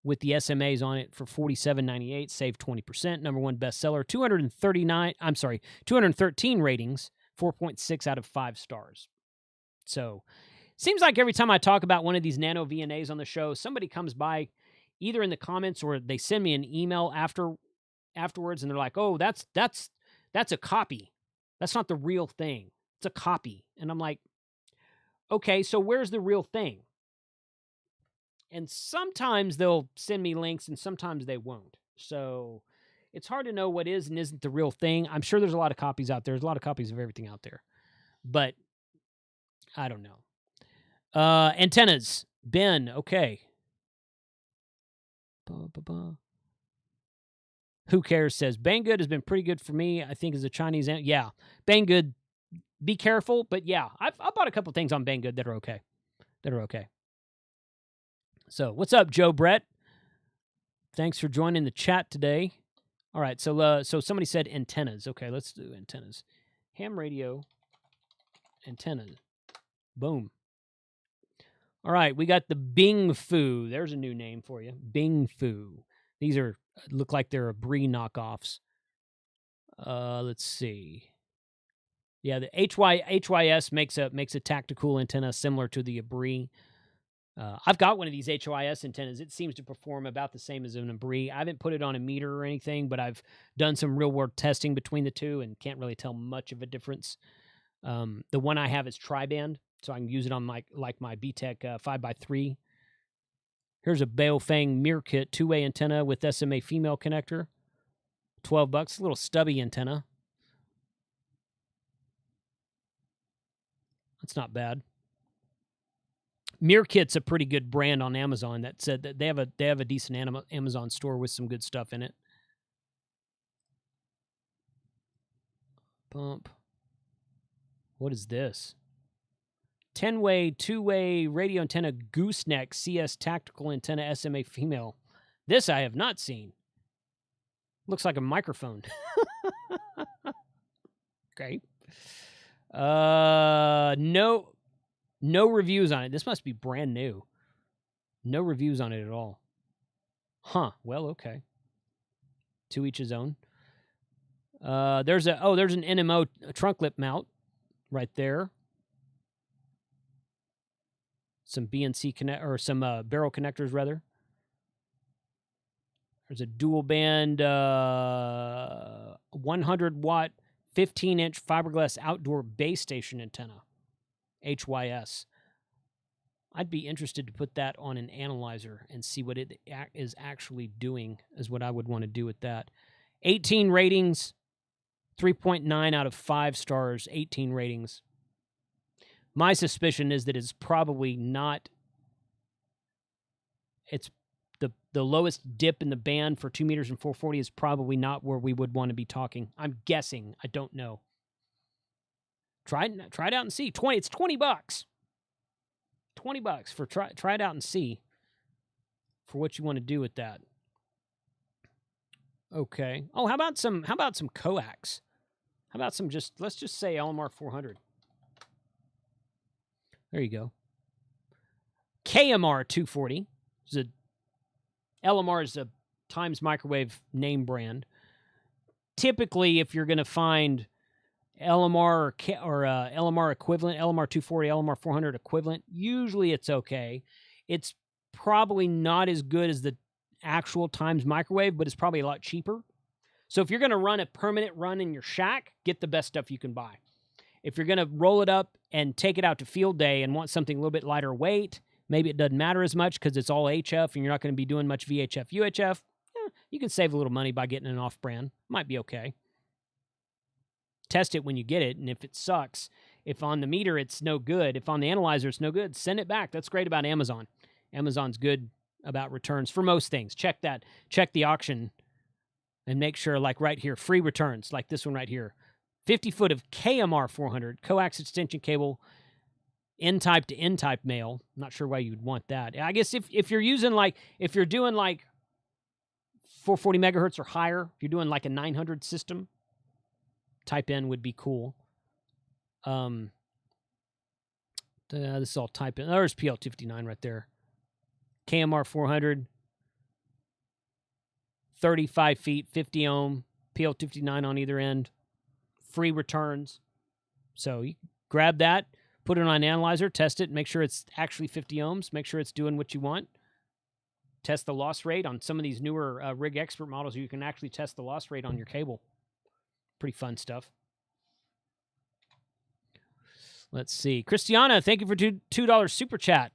with the SMAs on it for $47.98, save 20%. #1 bestseller, 213 ratings, 4.6 out of 5 stars. So, seems like every time I talk about one of these Nano VNAs on the show, somebody comes by either in the comments or they send me an email afterwards and they're like, "Oh, that's a copy. That's not the real thing. It's a copy." And I'm like, "Okay, so where's the real thing?" And sometimes they'll send me links and sometimes they won't. So it's hard to know what is and isn't the real thing. I'm sure there's a lot of copies out there. There's a lot of copies of everything out there. But I don't know. Antennas. Ben, okay. Who cares says, Banggood has been pretty good for me, I think, as a Chinese. Yeah, Banggood, be careful. But yeah, I bought a couple things on Banggood that are okay. So what's up, Joe Brett? Thanks for joining the chat today. All right, so somebody said antennas. Okay, let's do antennas. Ham radio antennas. Boom. All right, we got the Bing Fu. There's a new name for you. Bing Fu. These look like they're a Brie knockoffs. Let's see. Yeah, the HYS makes a tactical antenna similar to the Brie. I've got one of these HYS antennas. It seems to perform about the same as an Brie. I haven't put it on a meter or anything, but I've done some real-world testing between the two and can't really tell much of a difference. The one I have is tri-band, so I can use it on my BTEC 5x3. Here's a Baofeng mirror kit, 2-way antenna with SMA female connector. $12, a little stubby antenna. That's not bad. Mirror Kit's a pretty good brand on Amazon. That said that they have a decent Amazon store with some good stuff in it. Pump. What is this? 10-way, 2-way radio antenna gooseneck CS tactical antenna SMA female. This I have not seen. Looks like a microphone. Okay. No reviews on it. This must be brand new. No reviews on it at all. Huh. Well, okay. To each his own. There's an Nmo trunk lip mount right there. Some BNC some barrel connectors rather. There's a dual band 100 watt 15-inch fiberglass outdoor base station antenna. HYS. I'd be interested to put that on an analyzer and see what it is actually doing, is what I would want to do with that. 18 ratings, 3.9 out of 5 stars, 18 ratings. My suspicion is that it's probably not, it's the lowest dip in the band for 2 meters and 440 is probably not where we would want to be talking. I'm guessing. I don't know. Try it out and see. It's $20. $20 for try it out and see for what you want to do with that. Okay. Oh, how about some coax? How about let's just say LMR 400. There you go. KMR 240. LMR is a Times Microwave name brand. Typically, if you're going to find LMR or LMR equivalent, LMR 240, LMR 400 equivalent, usually it's okay. It's probably not as good as the actual Times Microwave, but it's probably a lot cheaper. So if you're going to run a permanent run in your shack, get the best stuff you can buy. If you're going to roll it up and take it out to field day and want something a little bit lighter weight, maybe it doesn't matter as much because it's all HF and you're not going to be doing much VHF, UHF, you can save a little money by getting an off-brand. Might be okay. Test it when you get it, and if it sucks, If on the meter it's no good, if on the analyzer it's no good, send it back. That's great about Amazon. Amazon's good about returns for most things. Check that. Check the auction and make sure, like right here, free returns, like this one right here. 50 foot of KMR 400, coax extension cable, N-type to N-type male. I'm not sure why you would want that. I guess if you're using like, if you're doing like 440 megahertz or higher, if you're doing like a 900 system, type N would be cool. This is all type in. There's PL259 right there. KMR 400, 35 feet, 50 ohm, PL259 on either end, free returns. So you grab that, put it on an analyzer, test it, make sure it's actually 50 ohms, make sure it's doing what you want. Test the loss rate on some of these newer Rig Expert models. You can actually test the loss rate on your cable. Pretty fun stuff. Let's see. Christiana, thank you for $2 super chat.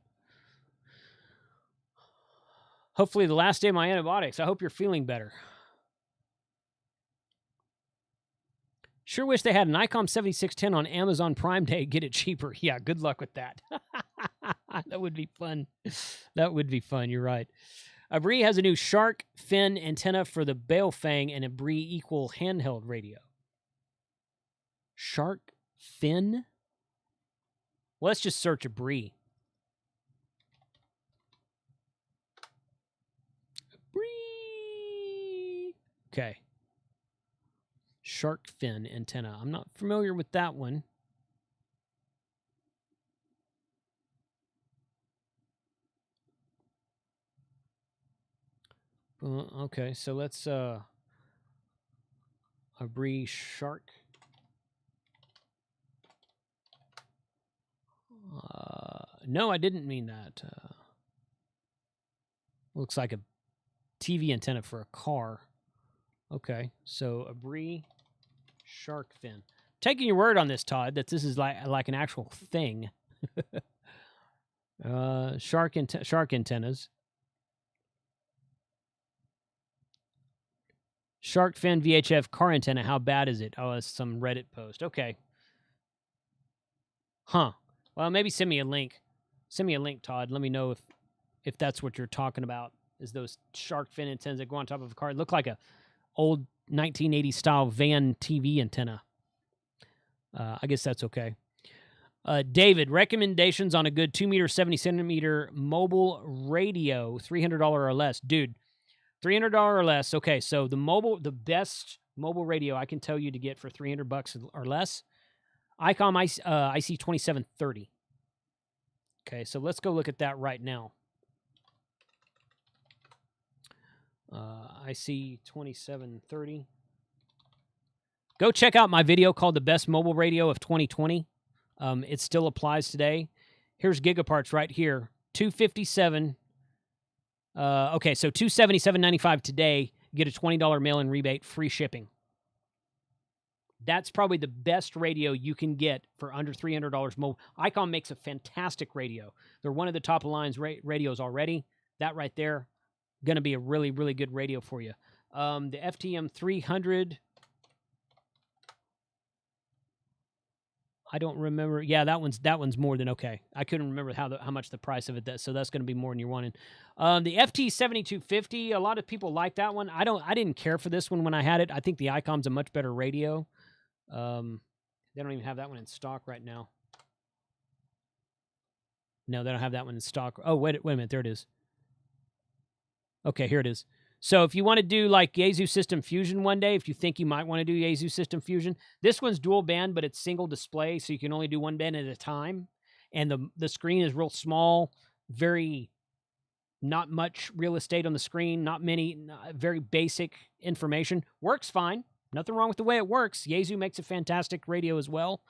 Hopefully the last day of my antibiotics. I hope you're feeling better. Sure wish they had an ICOM 7610 on Amazon Prime Day. Get it cheaper. Yeah, good luck with that. That would be fun. That would be fun. You're right. Bree has a new shark fin antenna for the Baofeng and a Bree equal handheld radio. Shark fin? Well, let's just search a Bree. Bree. Okay. Shark fin antenna. I'm not familiar with that one. Okay, so let's a Bree shark. No, I didn't mean that. Looks like a TV antenna for a car. Okay, so a Bree shark fin. Taking your word on this, Todd, that this is like an actual thing. Shark antennas. Shark fin VHF car antenna. How bad is it? Oh, it's some Reddit post. Okay. Huh. Well, maybe send me a link. Send me a link, Todd. Let me know if that's what you're talking about. Is those shark fin antennas that go on top of a car? It look like a old 1980s style van TV antenna. I guess that's okay. David, recommendations on a good 2 meter, 70 centimeter mobile radio, $300 or less. Dude, $300 or less. Okay, so the best mobile radio I can tell you to get for $300 or less, ICOM IC 2730. Okay, so let's go look at that right now. IC 2730. Go check out my video called The Best Mobile Radio of 2020. It still applies today. Here's gigaparts right here. 257. Okay, so $277.95 today. You get a $20 mail-in rebate, free shipping. That's probably the best radio you can get for under $300 mobile. ICOM makes a fantastic radio. They're one of the top of the lines radios already. That right there, going to be a really, really good radio for you. The FTM 300. I don't remember. Yeah, that one's more than okay. I couldn't remember how much the price of it is, so that's going to be more than you're wanting. The FT 7250. A lot of people like that one. I didn't care for this one when I had it. I think the ICOM's a much better radio. They don't even have that one in stock right now. No, they don't have that one in stock. Oh, wait a minute. There it is. Okay, here it is. So if you want to do like Yaesu System Fusion one day, if you think you might want to do Yaesu System Fusion, this one's dual band, but it's single display, so you can only do one band at a time. And the screen is real small, not much real estate on the screen, very basic information. Works fine. Nothing wrong with the way it works. Yaesu makes a fantastic radio as well.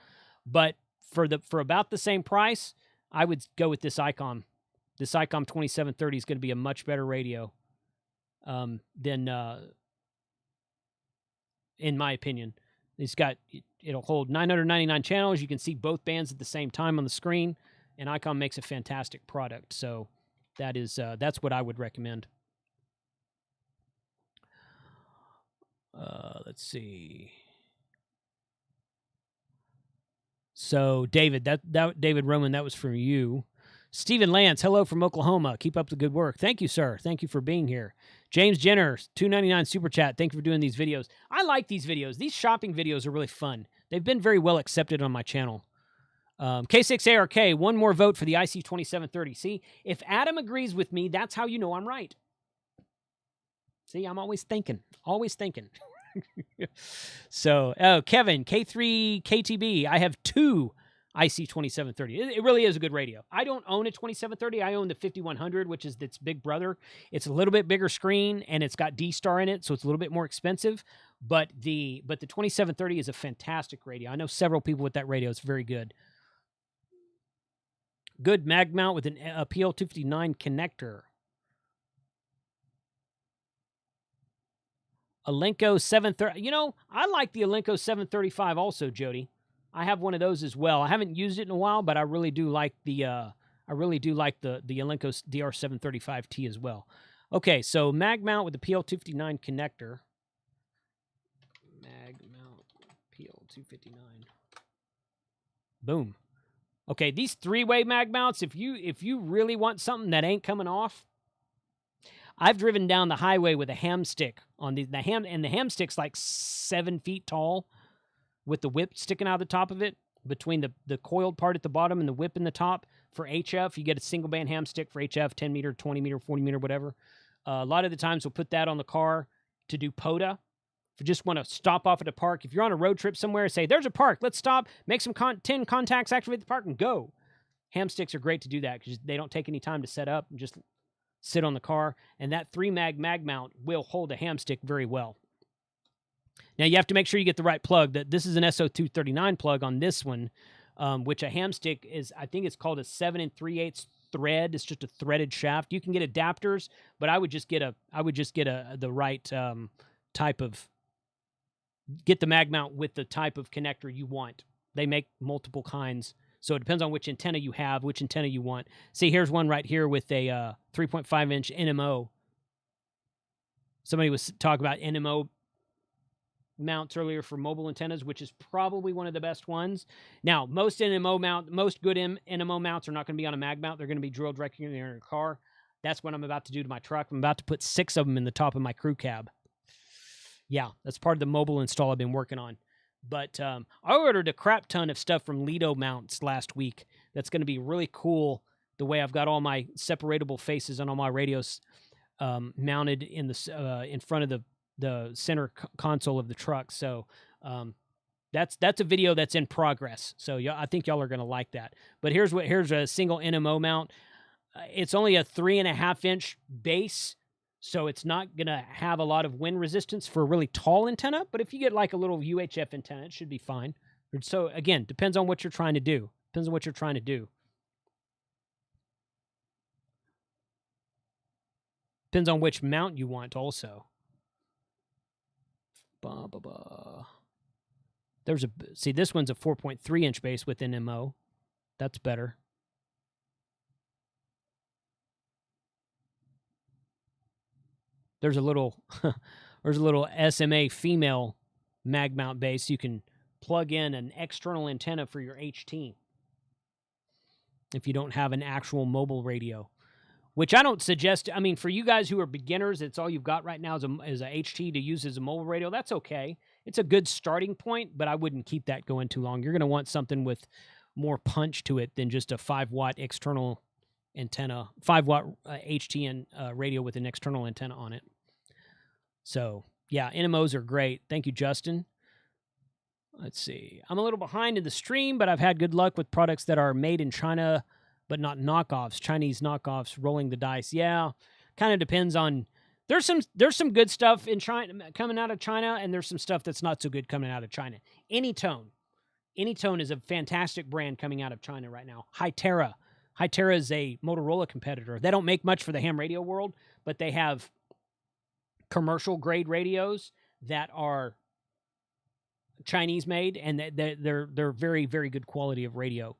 But for about the same price, I would go with this ICOM. This ICOM 2730 is going to be a much better radio. Than in my opinion. It'll hold 999 channels. You can see both bands at the same time on the screen, and ICOM makes a fantastic product. So that's what I would recommend. Let's see. So, David, David Roman, that was from you. Stephen Lance, hello from Oklahoma. Keep up the good work. Thank you, sir. Thank you for being here. James Jenner, $2.99 super chat. Thank you for doing these videos. I like these videos. These shopping videos are really fun. They've been very well accepted on my channel. K6ARK, one more vote for the IC2730. See, if Adam agrees with me, that's how you know I'm right. See, I'm always thinking. Always thinking. So, Kevin, K3 KTB, I have two IC2730. It really is a good radio. I don't own a 2730. I own the 5100, which is its big brother. It's a little bit bigger screen, and it's got D-Star in it, so it's a little bit more expensive. But the 2730 is a fantastic radio. I know several people with that radio. It's very good. Good mag mount with an PL259 connector. Alenco 730. You know, I like the Alenco 735 also, Jody. I have one of those as well. I haven't used it in a while, but I really do like the the Alenco DR735T as well. Okay, so mag mount with the PL259 connector. Mag mount PL259. Boom. Okay, these three-way mag mounts, if you really want something that ain't coming off, I've driven down the highway with a ham stick on the ham stick's like 7 feet tall with the whip sticking out of the top of it between the coiled part at the bottom and the whip in the top. For HF, you get a single band ham stick for HF, 10 meter, 20 meter, 40 meter, whatever. A lot of the times we'll put that on the car to do POTA. If you just want to stop off at a park, if you're on a road trip somewhere, say, there's a park, let's stop, make some 10 contacts, activate the park, and go. Ham sticks are great to do that because they don't take any time to set up and just sit on the car, and that 3-mag mag mount will hold a ham stick very well. Now, you have to make sure you get the right plug. This is an SO239 plug on this one, which a ham stick is, I think it's called a 7 3/8 thread. It's just a threaded shaft. You can get adapters, but I would just get the right type of, get the mag mount with the type of connector you want. They make multiple kinds. So it depends on which antenna you have, which antenna you want. See, here's one right here with a 3.5-inch Nmo. Somebody was talking about Nmo mounts earlier for mobile antennas, which is probably one of the best ones. Now, most good Nmo mounts are not going to be on a mag mount. They're going to be drilled directly in your car. That's what I'm about to do to my truck. I'm about to put 6 of them in the top of my crew cab. Yeah, that's part of the mobile install I've been working on. But I ordered a crap ton of stuff from Lido Mounts last week. That's going to be really cool, the way I've got all my separatable faces on all my radios mounted in front of the center console of the truck. So that's a video that's in progress. So I think y'all are going to like that. But here's a single Nmo mount. It's only a 3.5-inch base. So it's not going to have a lot of wind resistance for a really tall antenna. But if you get like a little UHF antenna, it should be fine. So again, depends on what you're trying to do. Depends on what you're trying to do. Depends on which mount you want also. See, this one's a 4.3-inch base with Nmo. That's better. There's a little SMA female mag mount base. You can plug in an external antenna for your HT if you don't have an actual mobile radio, which I don't suggest. I mean, for you guys who are beginners, it's all you've got right now is a HT to use as a mobile radio. That's okay. It's a good starting point, but I wouldn't keep that going too long. You're going to want something with more punch to it than just a 5-watt external antenna, 5-watt HT radio with an external antenna on it. So, yeah, NMOs are great. Thank you, Justin. Let's see. I'm a little behind in the stream, but I've had good luck with products that are made in China, but not knockoffs, Chinese knockoffs, rolling the dice. Yeah, kind of depends on. There's some good stuff in China coming out of China, and there's some stuff that's not so good coming out of China. Anytone is a fantastic brand coming out of China right now. Hytera is a Motorola competitor. They don't make much for the ham radio world, but they have commercial grade radios that are Chinese made, and they're very, very good quality of radio.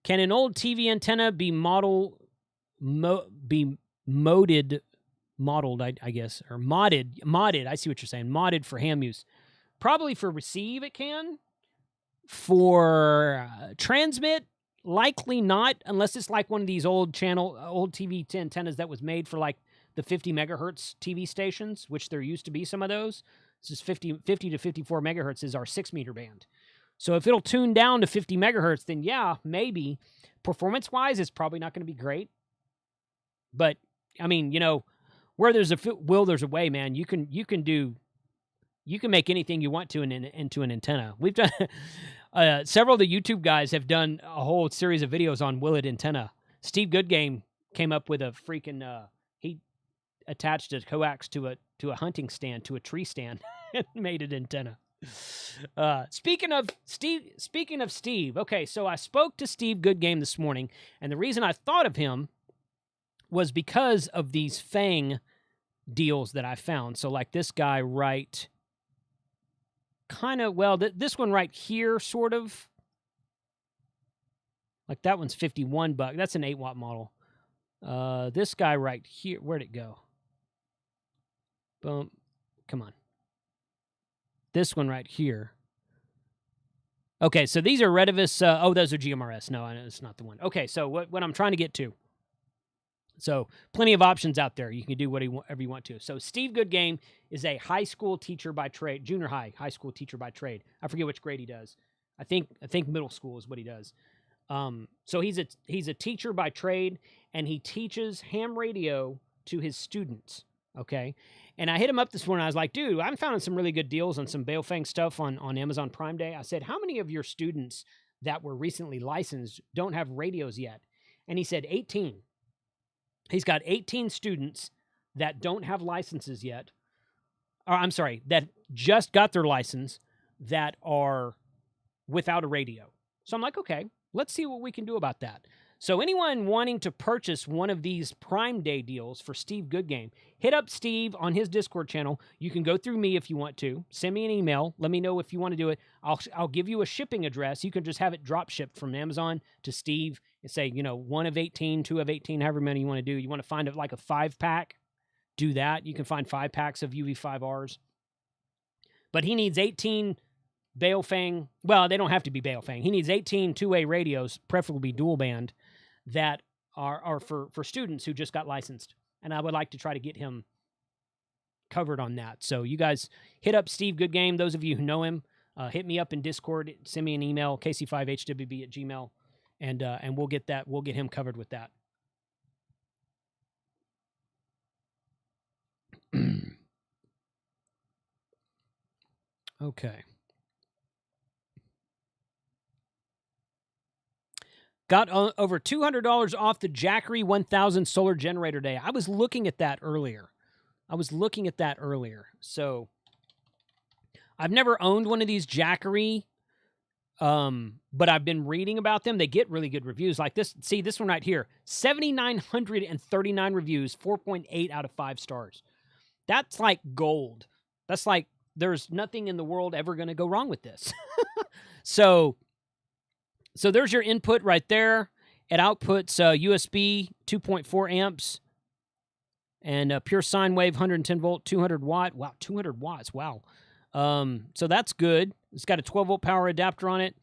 Can an old TV antenna be modeled, I guess, or modded? I see what you're saying. Modded for ham use. Probably for receive it can. For transmit, likely not, unless it's like one of these old TV antennas that was made for like the 50 megahertz TV stations, which there used to be some of those. This is 50 to 54 megahertz is our 6-meter band. So if it'll tune down to 50 megahertz, then yeah, maybe. Performance-wise, it's probably not going to be great. But, I mean, you know, where there's a will, there's a way, man. You can make anything you want to into an antenna. We've done several of the YouTube guys have done a whole series of videos on Willet antenna. Steve Goodgame came up with a freaking he attached a coax to a hunting stand, to a tree stand, and made an antenna. Speaking of Steve, okay, so I spoke to Steve Goodgame this morning, and the reason I thought of him was because of these Fang deals that I found. So like this guy right kind of, well, this one right here, sort of. Like that one's $51. That's an 8-watt model. This guy right here, where'd it go? Boom. Come on. This one right here. Okay, so these are Redivus. Oh, those are GMRS. No, it's not the one. Okay, so what I'm trying to get to. So plenty of options out there. You can do whatever you want to. So Steve Goodgame is a high school teacher by trade, junior high school teacher by trade. I forget which grade he does. I think middle school is what he does. So he's a teacher by trade, and he teaches ham radio to his students. Okay, and I hit him up this morning. I was like, dude, I'm finding some really good deals on some Baofeng stuff on Amazon Prime Day. I said, how many of your students that were recently licensed don't have radios yet? And he said 18. He's got 18 students that don't have licenses yet. Or I'm sorry, that just got their license that are without a radio. So I'm like, okay, let's see what we can do about that. So anyone wanting to purchase one of these Prime Day deals for Steve Goodgame, hit up Steve on his Discord channel. You can go through me if you want to. Send me an email. Let me know if you want to do it. I'll give you a shipping address. You can just have it drop shipped from Amazon to Steve and say, you know, 1 of 18, 2 of 18, however many you want to do. You want to find like a 5-pack, do that. You can find 5 packs of UV5Rs. But he needs 18 Baofeng. Well, they don't have to be Baofeng. He needs 18 two-way radios, preferably dual band, that are for students who just got licensed. And I would like to try to get him covered on that. So you guys hit up Steve Goodgame. Those of you who know him, hit me up in Discord. Send me an email, kc5hwb@gmail.com, and we'll get that. We'll get him covered with that. Okay. Got over $200 off the Jackery 1000 solar generator day. I was looking at that earlier. So I've never owned one of these Jackery, but I've been reading about them. They get really good reviews. Like this, see this one right here, 7,939 reviews, 4.8 out of 5 stars. That's like gold. That's like there's nothing in the world ever going to go wrong with this. So there's your input right there. It outputs USB 2.4 amps and pure sine wave 110 volt 200 watt. Wow, 200 watts. Wow. So that's good. It's got a 12 volt power adapter on it.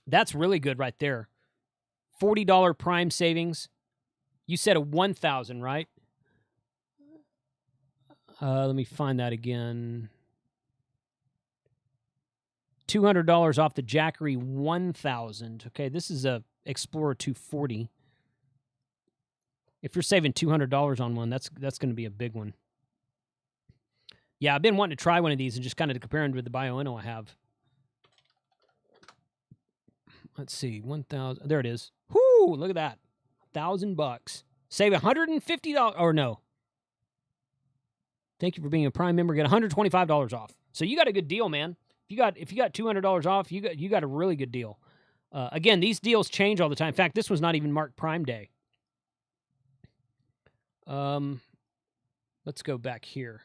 That's really good right there. $40 prime savings. You said a 1,000, right? Let me find that again. $200 off the Jackery 1000. Okay, this is a Explorer 240. If you're saving $200 on one, that's going to be a big one. Yeah, I've been wanting to try one of these and just kind of compare them with the Bioenno I have. Let's see, 1,000. There it is. Whoo! Look at that, $1,000. Save $150. Or no. Thank you for being a Prime member. Get $125 off. So you got a good deal, man. If you got $200 off, you got a really good deal. Again, these deals change all the time. In fact, this was not even marked Prime Day. Let's go back here.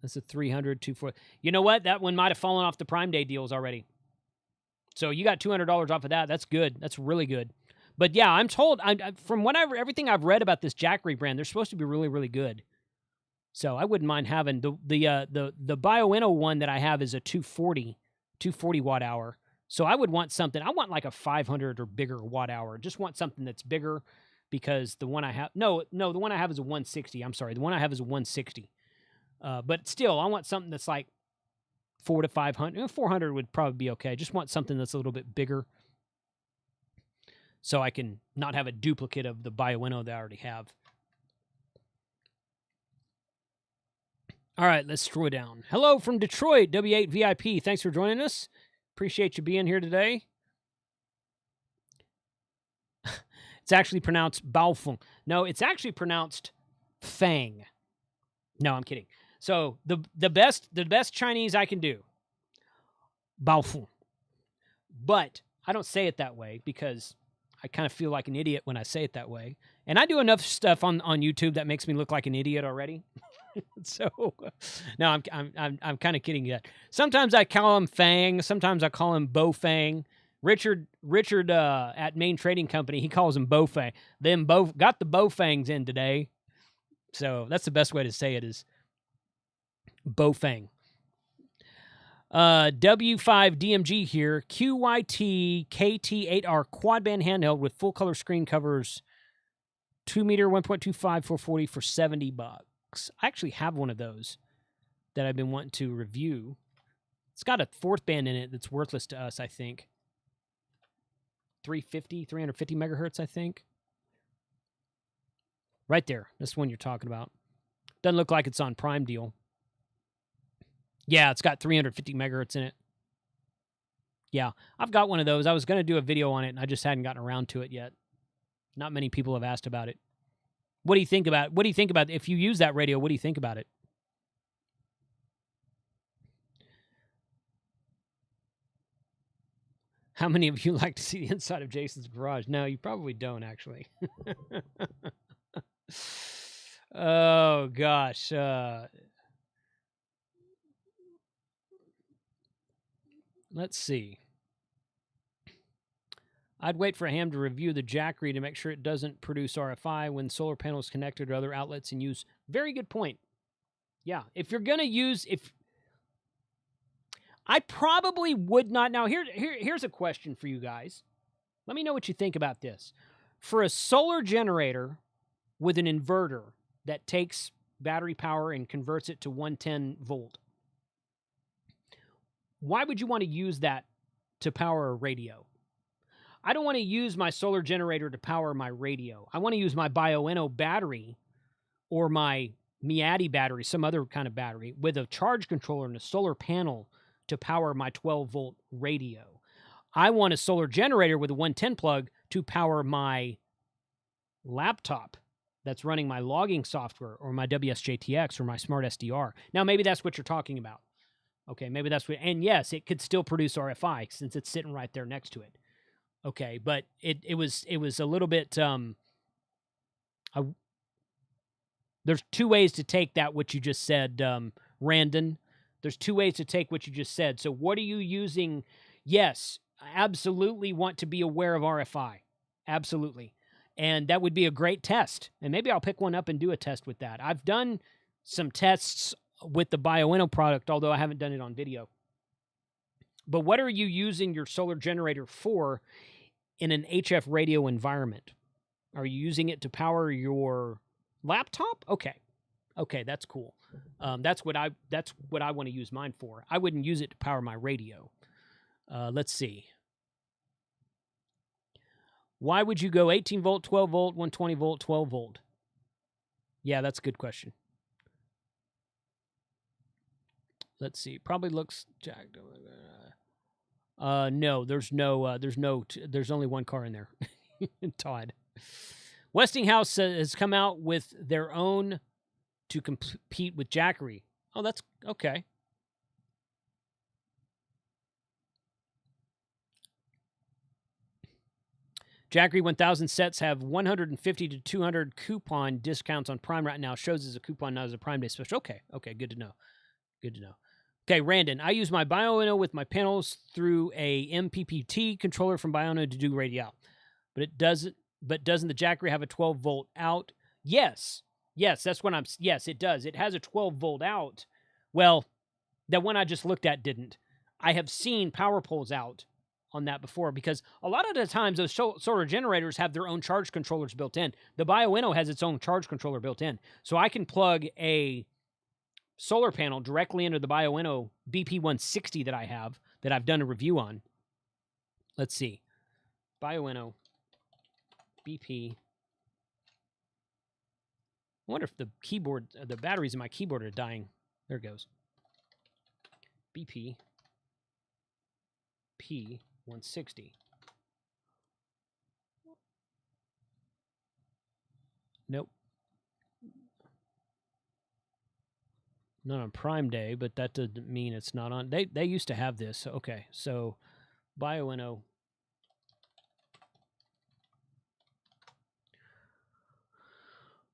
That's a 300, 240. You know what? That one might have fallen off the Prime Day deals already. So you got $200 off of that. That's good. That's really good. But yeah, I'm told, from everything I've read about this Jackery brand, they're supposed to be really, really good. So I wouldn't mind having the Baofeng one that I have is a 240 watt hour. So I would want something. I want like a 500 or bigger watt hour. Just want something that's bigger, because the one I have, no, the one I have is a 160. I'm sorry, the one I have is a 160. But still, I want something that's like 400 to 500. 400 would probably be okay. I just want something that's a little bit bigger, so I can not have a duplicate of the Baofeng that I already have. All right, let's scroll down. Hello from Detroit, W8 VIP. Thanks for joining us. Appreciate you being here today. It's actually pronounced Baofeng. No, it's actually pronounced Fang. No, I'm kidding. So the best Chinese I can do, Baofeng. But I don't say it that way because I kind of feel like an idiot when I say it that way. And I do enough stuff on YouTube that makes me look like an idiot already. So no, I'm kind of kidding yet. Sometimes I call him Fang. Sometimes I call him Baofeng. Richard at Main Trading Company, he calls him Baofeng. Them both got the Baofengs in today. So that's the best way to say it, is Baofeng. W5DMG here. QYT KT8R quad band handheld with full color screen covers. 2 meter 1.25 440 for $70. I actually have one of those that I've been wanting to review. It's got a fourth band in it that's worthless to us, I think. 350 megahertz, I think. Right there. That's the one you're talking about. Doesn't look like it's on Prime deal. Yeah, it's got 350 megahertz in it. Yeah, I've got one of those. I was going to do a video on it, and I just hadn't gotten around to it yet. Not many people have asked about it. What do you think about it? What do you think about it? If you use that radio, what do you think about it? How many of you like to see the inside of Jason's garage? No, you probably don't, actually. Oh, gosh. Let's see. I'd wait for Ham to review the Jackery to make sure it doesn't produce RFI when solar panels connected to other outlets and use. Very good point. Yeah, if you're going to use, I probably would not. Now, here's a question for you guys. Let me know what you think about this. For a solar generator with an inverter that takes battery power and converts it to 110 volt, why would you want to use that to power a radio? I don't want to use my solar generator to power my radio. I want to use my Baofeng battery or my Miati battery, some other kind of battery, with a charge controller and a solar panel to power my 12-volt radio. I want a solar generator with a 110 plug to power my laptop that's running my logging software or my WSJTX or my Smart SDR. Now, maybe that's what you're talking about. Okay, maybe that's what... And yes, it could still produce RFI since it's sitting right there next to it. Okay, but it was a little bit... there's two ways to take that, what you just said, Randon. There's two ways to take what you just said. So what are you using? Yes, I absolutely want to be aware of RFI. Absolutely. And that would be a great test. And maybe I'll pick one up and do a test with that. I've done some tests with the Baofeng product, although I haven't done it on video. But what are you using your solar generator for in an HF radio environment? Are you using it to power your laptop? Okay, that's cool. That's what I want to use mine for. I wouldn't use it to power my radio. Let's see. Why would you go 18 volt, 12 volt, 120 volt, 12 volt? Yeah, that's a good question. Let's see. Probably looks jacked. No, there's only one car in there. Todd. Westinghouse has come out with their own to compete with Jackery. Oh, that's okay. Jackery 1000 sets have 150 to 200 coupon discounts on Prime right now. Shows as a coupon, not as a Prime Day special. Okay, good to know. Good to know. Okay, Randon, I use my Baofeng with my panels through a MPPT controller from Baofeng to do radio out. But doesn't the Jackery have a 12 volt out? Yes. Yes, that's what I'm... Yes, it does. It has a 12-volt out. Well, that one I just looked at didn't. I have seen power poles out on that before, because a lot of the times those solar generators have their own charge controllers built in. The Baofeng has its own charge controller built in. So I can plug a solar panel directly into the Baofeng BP160 that I have, that I've done a review on. Let's see. Baofeng BP. I wonder if the keyboard, the batteries in my keyboard are dying. There it goes. BP P160. Nope. Not on Prime Day, but that doesn't mean it's not on. They used to have this. Okay, so Baofeng.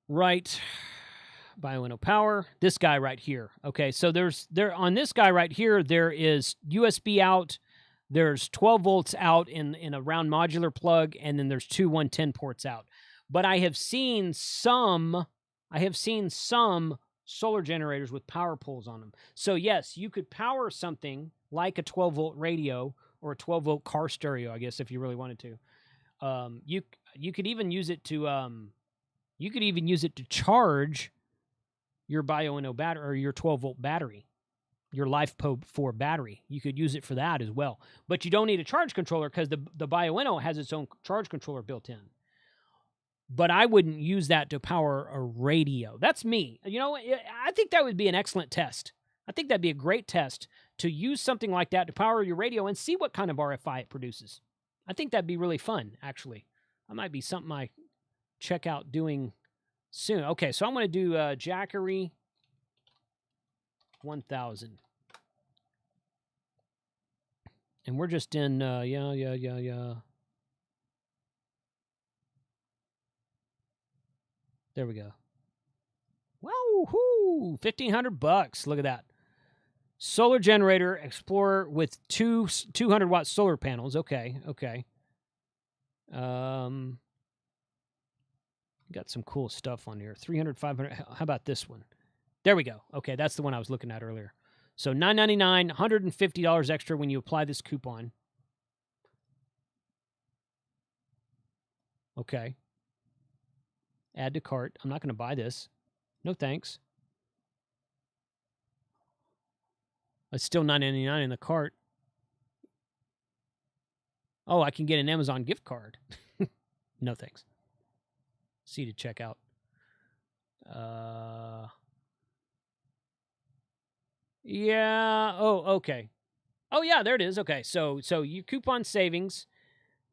Right. Baofeng power. This guy right here. Okay, so on this guy right here, there is USB out. There's 12 volts out in a round modular plug, and then there's two 110 ports out. But I have seen some solar generators with power poles on them. So yes, you could power something like a 12-volt radio or a 12-volt car stereo, I guess, if you really wanted to. You could even use it to charge your Baofeng battery, or your 12-volt battery, your LiFePO 4 battery. You could use it for that as well. But you don't need a charge controller, because the Baofeng has its own charge controller built in. But I wouldn't use that to power a radio. That's me. You know, I think that would be an excellent test. I think that'd be a great test to use something like that to power your radio and see what kind of RFI it produces. I think that'd be really fun, actually. That might be something I check out doing soon. Okay, so I'm going to do Jackery 1000. And we're just in, yeah. There we go. Woo-hoo! $1,500. Look at that. Solar generator, Explorer with two 200-watt solar panels. Okay. Got some cool stuff on here. 300, 500. How about this one? There we go. Okay, that's the one I was looking at earlier. So $9.99, $150 extra when you apply this coupon. Okay. Add to cart. I'm not going to buy this. No thanks. It's still $9.99 in the cart. Oh, I can get an Amazon gift card. No thanks. See to check out. Yeah. Oh, okay. Oh, yeah, there it is. Okay, so your coupon savings,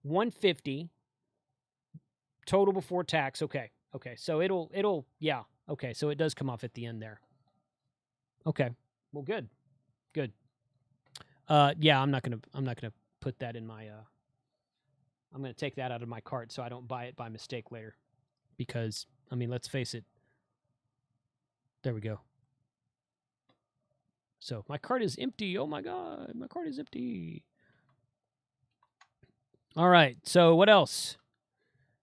$150 total before tax. Okay. So it'll yeah. Okay, so it does come off at the end there. Okay. Well, good. Yeah, I'm not gonna put that in my. I'm gonna take that out of my cart so I don't buy it by mistake later, because I mean, let's face it. There we go. So my cart is empty. Oh my God, my cart is empty. All right. So what else?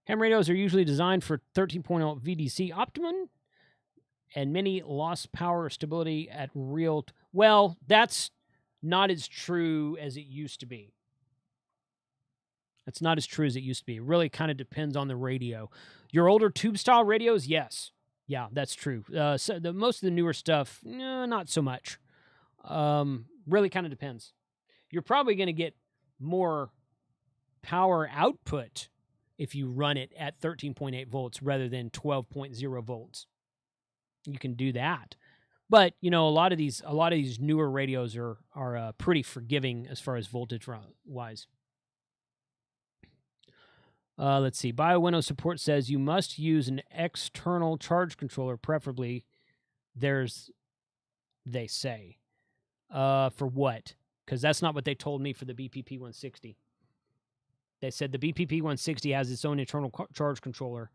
Ham radios are usually designed for 13.0 VDC optimum, and many lost power stability at real. Well, that's not as true as it used to be. It's not as true as it used to be. It really kind of depends on the radio. Your older tube-style radios, yes. Yeah, that's true. So most of the newer stuff, not so much. Really kind of depends. You're probably going to get more power output if you run it at 13.8 volts rather than 12.0 volts. You can do that. But, you know, a lot of these newer radios are pretty forgiving as far as voltage wise. Let's see. Baofeng support says you must use an external charge controller, preferably. They say. For what? Because that's not what they told me for the BPP 160. They said the BPP 160 has its own internal charge controller,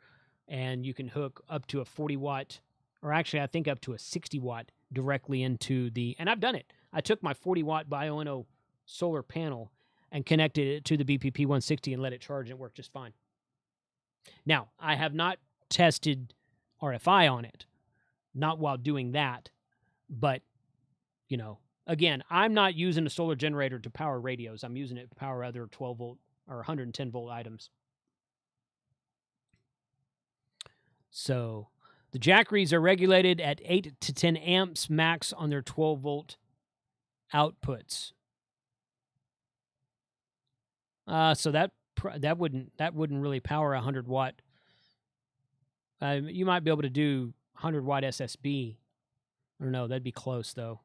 and you can hook up to a 40-watt, or actually I think up to a 60-watt directly into the, and I've done it. I took my 40-watt Baofeng solar panel and connected it to the BPP 160 and let it charge, and it worked just fine. Now, I have not tested RFI on it. Not while doing that, but, you know, again, I'm not using a solar generator to power radios. I'm using it to power other 12-volt or 110-volt items. So the Jackeries are regulated at 8 to 10 amps max on their 12-volt outputs. So that wouldn't really power a 100-watt. You might be able to do 100-watt SSB. I don't know. That'd be close, though.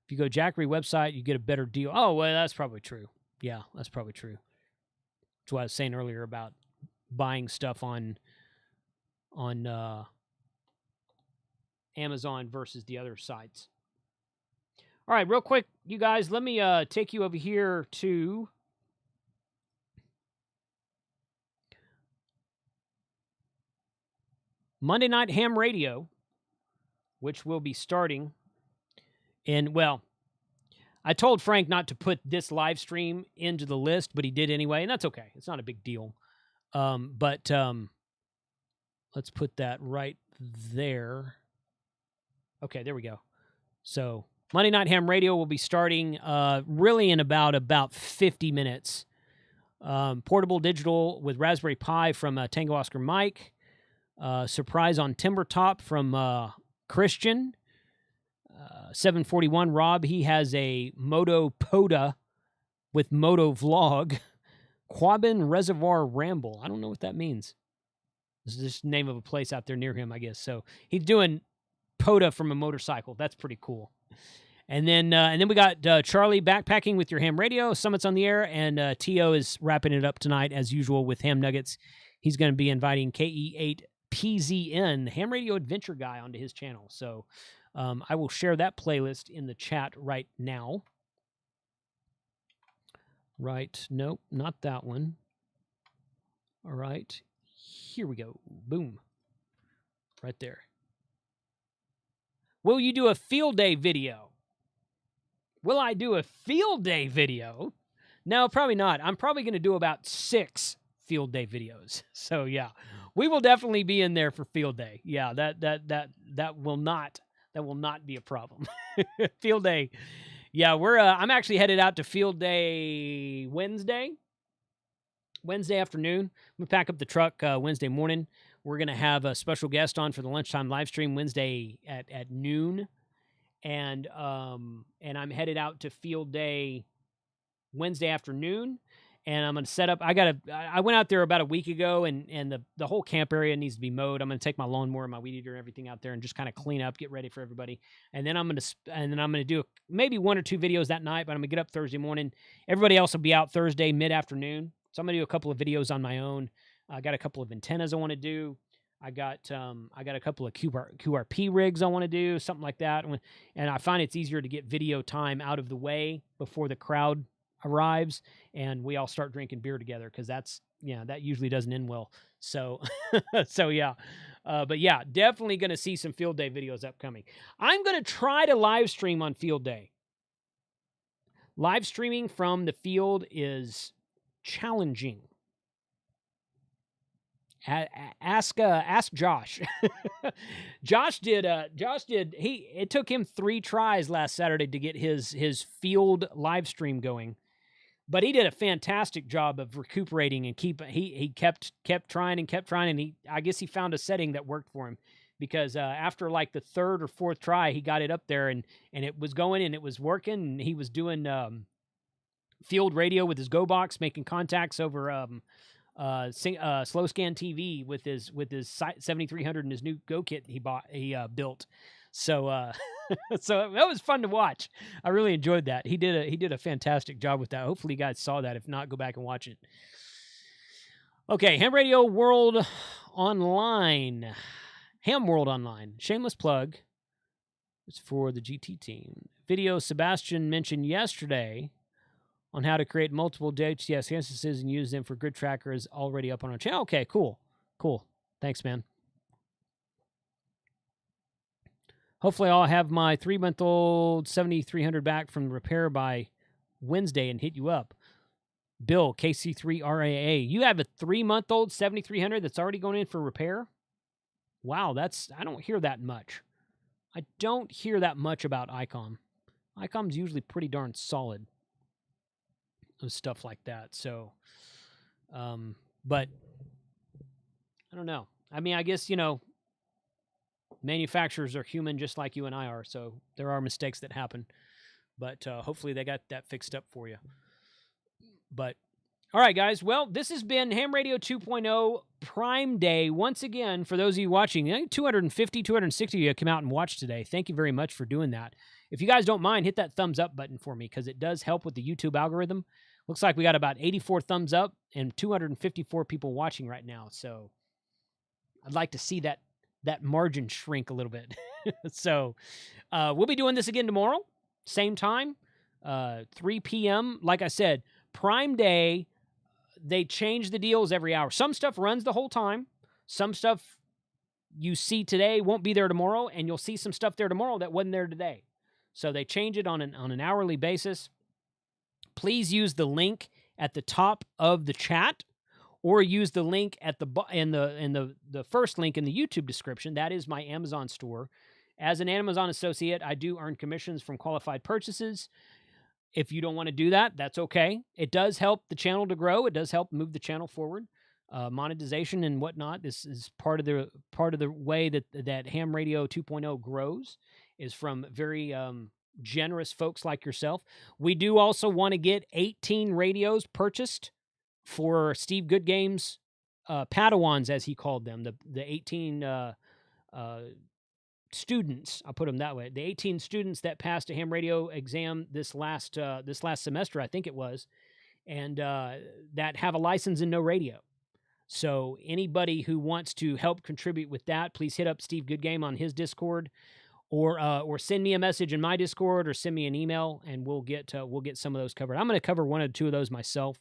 If you go Jackery website, you get a better deal. Oh, well, that's probably true. Yeah, that's probably true. That's what I was saying earlier about buying stuff on Amazon versus the other sites. All right, real quick, you guys, let me take you over here to Monday Night Ham Radio, which will be starting in, well, I told Frank not to put this live stream into the list, but he did anyway, and that's okay. It's not a big deal. But let's put that right there. Okay, there we go. So Monday Night Ham Radio will be starting really in about 50 minutes. Portable digital with Raspberry Pi from Tango Oscar Mike. Surprise on Timber Top from Christian. 741 Rob, he has a Moto Poda with Moto Vlog. Quabbin Reservoir Ramble. I don't know what that means. This is just the name of a place out there near him, I guess. So he's doing Poda from a motorcycle. That's pretty cool. And then we got Charlie backpacking with your ham radio. Summit's on the air, and T.O. is wrapping it up tonight as usual with ham nuggets. He's going to be inviting KE8PZN, ham radio adventure guy, onto his channel. So I will share that playlist in the chat right now. Right. Nope, not that one. All right. Here we go. Boom. Right there. Will you do a field day video? Will I do a field day video? No, probably not. I'm probably going to do about 6 field day videos. So yeah, we will definitely be in there for field day. Yeah, that will not be a problem. Field day. Yeah, I'm actually headed out to field day Wednesday afternoon. We pack up the truck Wednesday morning. We're going to have a special guest on for the lunchtime live stream Wednesday at noon. And I'm headed out to field day Wednesday afternoon, and I'm going to set up. I went out there about a week ago, and the whole camp area needs to be mowed. I'm going to take my lawnmower and my weed eater and everything out there and just kind of clean up, get ready for everybody. And then I'm going to do maybe 1 or 2 videos that night, but I'm going to get up Thursday morning. Everybody else will be out Thursday mid-afternoon. So I'm going to do a couple of videos on my own. I got a couple of antennas I want to do. I got a couple of QRP rigs I want to do, something like that. And I find it's easier to get video time out of the way before the crowd arrives and we all start drinking beer together, because that usually doesn't end well. So, yeah. But yeah, definitely going to see some field day videos upcoming. I'm going to try to live stream on field day. Live streaming from the field is challenging. Ask Josh. It took him 3 tries last Saturday to get his field live stream going, but he did a fantastic job of recuperating and he kept trying, and I guess he found a setting that worked for him, because after like the 3rd or 4th try, he got it up there and it was going and it was working, and he was doing field radio with his Go Box, making contacts over slow scan TV with his 7300 and his new Go kit he built. So so that was fun to watch. I really enjoyed that. He did a fantastic job with that. Hopefully you guys saw that. If not, go back and watch it. Okay, Ham Radio World Online. Ham World Online. Shameless plug. It's for the GT team. Video Sebastian mentioned yesterday on how to create multiple DHCS instances and use them for grid tracker is already up on our channel. Okay, cool. Thanks, man. Hopefully I'll have my 3-month-old 7300 back from repair by Wednesday and hit you up. Bill, KC3RAA. You have a 3-month-old 7300 that's already going in for repair? Wow, I don't hear that much. I don't hear that much about ICOM. ICOM's usually pretty darn solid with stuff like that. So, but I don't know. I mean, I guess, manufacturers are human just like you and I are. So there are mistakes that happen, but hopefully they got that fixed up for you. But all right, guys. Well, this has been Ham Radio 2.0 Prime Day. Once again, for those of you watching, 250, 260 of you come out and watch today. Thank you very much for doing that. If you guys don't mind, hit that thumbs up button for me because it does help with the YouTube algorithm. Looks like we got about 84 thumbs up and 254 people watching right now. So I'd like to see that margin shrink a little bit. So we'll be doing this again tomorrow, same time, 3 p.m. Like I said, Prime Day, they change the deals every hour. Some stuff runs the whole time. Some stuff you see today won't be there tomorrow, and you'll see some stuff there tomorrow that wasn't there today. So they change it on an hourly basis. Please use the link at the top of the chat, or use the link at the first link in the YouTube description. That is my Amazon store. As an Amazon associate, I do earn commissions from qualified purchases. If you don't want to do that, that's okay. It does help the channel to grow. It does help move the channel forward. Monetization and whatnot. This is part of the way that Ham Radio 2.0 grows, is from very generous folks like yourself. We do also want to get 18 radios purchased for Steve Goodgame's Padawans, as he called them, the 18 students. I'll put them that way. The 18 students that passed a ham radio exam this last semester, I think it was, and that have a license and no radio. So anybody who wants to help contribute with that, please hit up Steve Goodgame on his Discord, or send me a message in my Discord, or send me an email, and we'll get some of those covered. I'm going to cover 1 or 2 of those myself,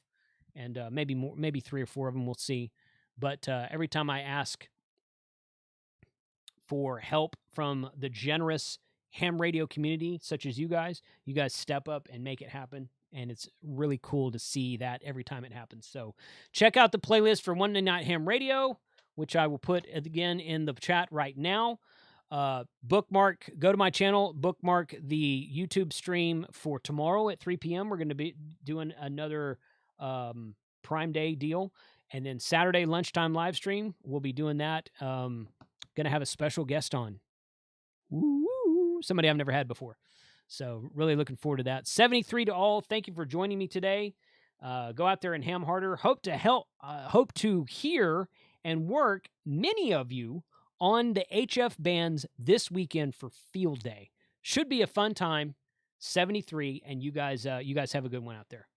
and maybe more, maybe 3 or 4 of them. We'll see. But every time I ask for help from the generous ham radio community, such as you guys step up and make it happen. And it's really cool to see that every time it happens. So check out the playlist for Monday Night Ham Radio, which I will put again in the chat right now. Go to my channel, bookmark the YouTube stream for tomorrow at 3 p.m. We're going to be doing another Prime Day deal. And then Saturday lunchtime live stream, we'll be doing that. Going to have a special guest on. Woo-woo. Somebody I've never had before. So really looking forward to that. 73 to all. Thank you for joining me today. Go out there and ham harder. Hope to hear and work many of you on the HF bands this weekend for Field Day. Should be a fun time. 73, and you guys have a good one out there.